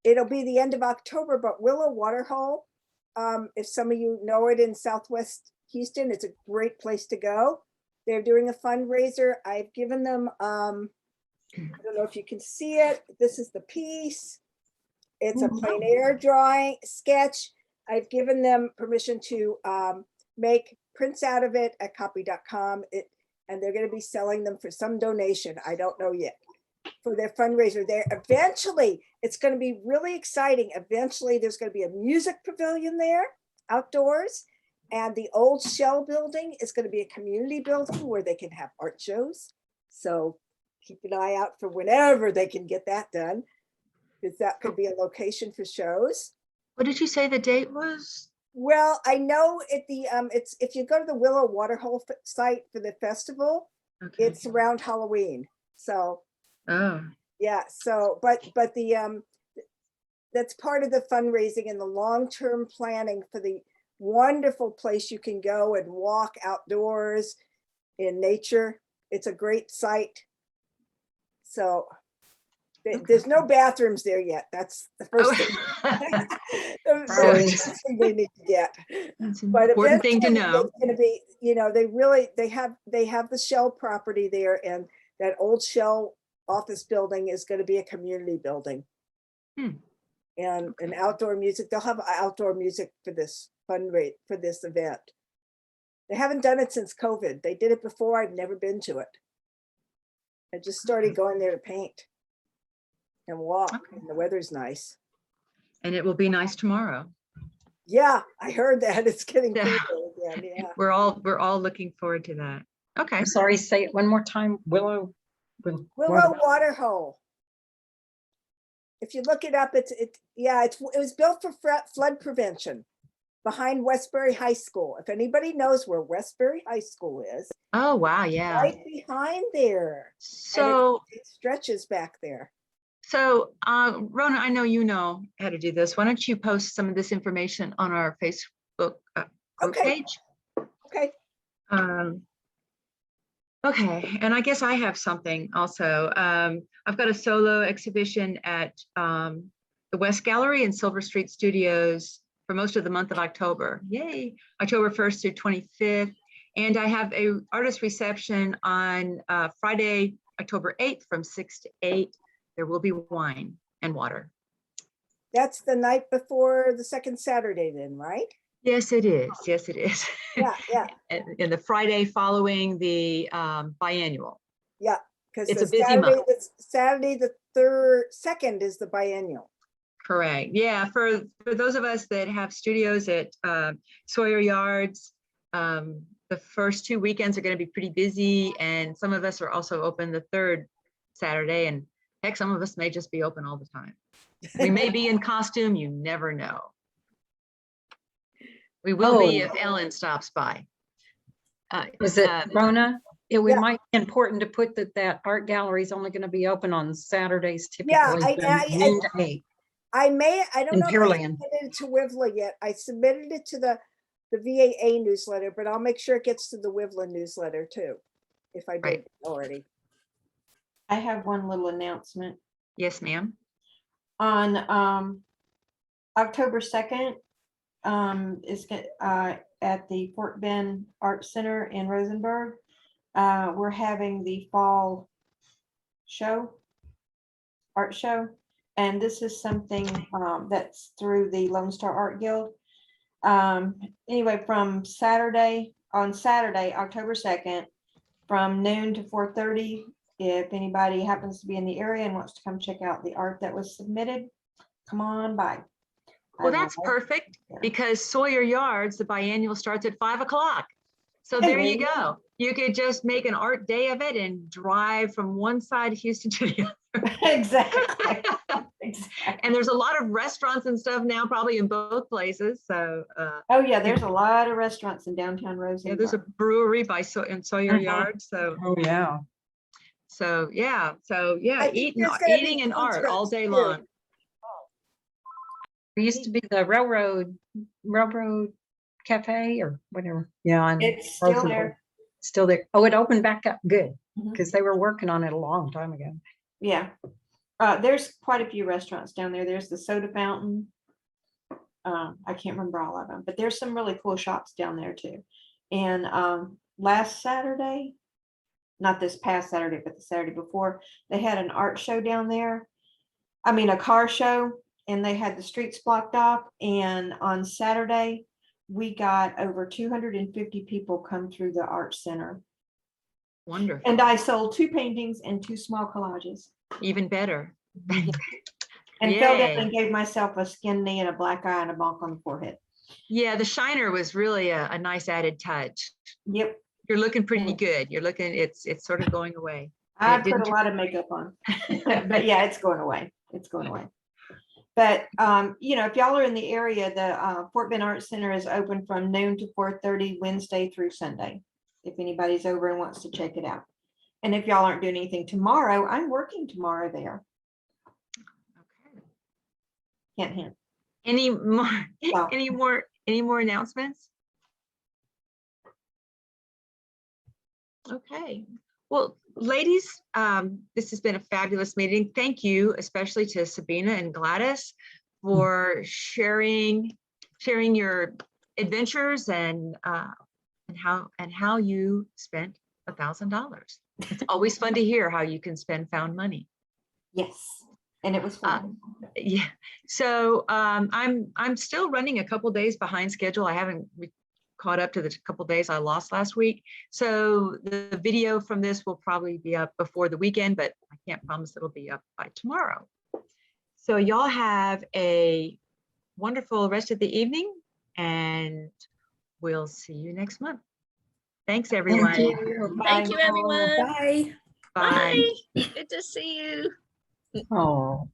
it'll be the end of October, but WiVLA Waterhole, if some of you know it in Southwest Houston, it's a great place to go. They're doing a fundraiser. I've given them, I don't know if you can see it. This is the piece. It's a plein air drawing sketch. I've given them permission to make prints out of it at copy.com. And they're going to be selling them for some donation. I don't know yet. For their fundraiser there. Eventually, it's going to be really exciting. Eventually, there's going to be a music pavilion there outdoors. And the old Shell building is going to be a community building where they can have art shows. So keep an eye out for whenever they can get that done, because that could be a location for shows. What did you say the date was? Well, I know it's if you go to the WiVLA Waterhole site for the festival, Okay. it's around Halloween. So Oh, yeah, so but that's part of the fundraising and the long-term planning for the wonderful place you can go and walk outdoors in nature. It's a great site. So there's no bathrooms there yet. That's the first thing. the first thing they need to get. That's an But important thing to eventually know. it's going to be, they have the Shell property there, and that old Shell office building is going to be a community building. And an outdoor music. They'll have outdoor music for this fundraiser for this event. They haven't done it since COVID. They did it before. I've never been to it. I just started going there to paint and walk. Okay. And the weather's nice. And it will be nice tomorrow. Yeah, I heard that. It's getting Yeah. cooler again. Yeah. We're all looking forward to that. Okay. I'm sorry, say it one more time. Willow. Willow Waterhole. If you look it up, it was built for flood prevention behind Westbury High School. If anybody knows where Westbury High School is, Oh, wow, yeah. right behind there. So, It stretches back there. so Rona, I know you know how to do this. Why don't you post some of this information on our Facebook group Okay. page? Okay. Okay, and I guess I have something also. I've got a solo exhibition at the West Gallery in Silver Street Studios for most of the month of October. Yay, October 1st through 25th. And I have a artist reception on Friday, October 8th from 6 to 8. There will be wine and water. That's the night before the second Saturday then, right? Yes, it is. Yes, it is. Yeah, yeah, And the Friday following the biannual. yeah. Because It's a the busy Saturday, month. Saturday the second is the biennial. Correct. Yeah, for those of us that have studios at Sawyer Yards, the first 2 weekends are going to be pretty busy, and some of us are also open the third Saturday, and heck, some of us may just be open all the time. We may be in costume, you never know. We will be if Ellen stops by. Is it, Rona? It Yeah. might be important to put that art gallery is only going to be open on Saturdays Yeah, typically from noon to 8. I don't In know if I Pearland. submitted it to WiVLA yet. I submitted it to the VAA newsletter, but I'll make sure it gets to the WiVLA newsletter too, if I did Right. already. I have one little announcement. Yes, ma'am. On October 2nd, at the Fort Bend Art Center in Rosenberg, we're having the fall art show. And this is something that's through the Lone Star Art Guild. Anyway, on Saturday, October 2nd, from noon to 4:30, if anybody happens to be in the area and wants to come check out the art that was submitted, come on by. Well, that's perfect because Sawyer Yards, the biannual starts at 5 o'clock. So Hey, there you there you go. You could just make an art day of it and drive from one side of Houston to the other. Exactly. And there's a lot of restaurants and stuff now, probably in both places. So Oh yeah, there's a lot of restaurants in downtown yeah, Rosenberg. there's a brewery in Sawyer Yards. So yeah. yeah, I think there's gonna be eating and food art all trucks, day too. long. There used to be the railroad cafe or whatever. Yeah. and It's still Rosenberg. there. Still there. Oh, it opened back up. Good. Mhm. Because they were working on it a long time ago. Yeah. There's quite a few restaurants down there. There's the soda fountain. I can't remember all of them, but there's some really cool shops down there too. And last Saturday, not this past Saturday, but the Saturday before, they had an art show down there. I mean, a car show, and they had the streets blocked off. And on Saturday, we got over 250 people come through the art center. Wonderful. And I sold 2 paintings and 2 small collages. Even better. And fell down Yay. and gave myself a skinned knee and a black eye and a bonk on the forehead. Yeah, the shiner was really a nice added touch. Yep. You're looking pretty good. You're looking, it's sort of going away. I And it put a didn't- lot of makeup on, but yeah, it's going away. It's going away. But, if y'all are in the area, the Fort Bend Art Center is open from noon to 4:30, Wednesday through Sunday. If anybody's over and wants to check it out. And if y'all aren't doing anything tomorrow, I'm working tomorrow there. Okay. Hint, hint. Any more, Wow. any more announcements? Okay. Well, ladies, this has been a fabulous meeting. Thank you, especially to Sabina and Gladys for sharing your adventures and how you spent $1,000. It's always fun to hear how you can spend found money. Yes. And it was fun. Yeah. So I'm still running a couple days behind schedule. I haven't caught up to the couple days I lost last week. So the video from this will probably be up before the weekend, but I can't promise it'll be up by tomorrow. So y'all have a wonderful rest of the evening, and we'll see you next month. Thanks, everyone. Thank you, everyone. Bye. Bye. Bye. Good to see you. Oh.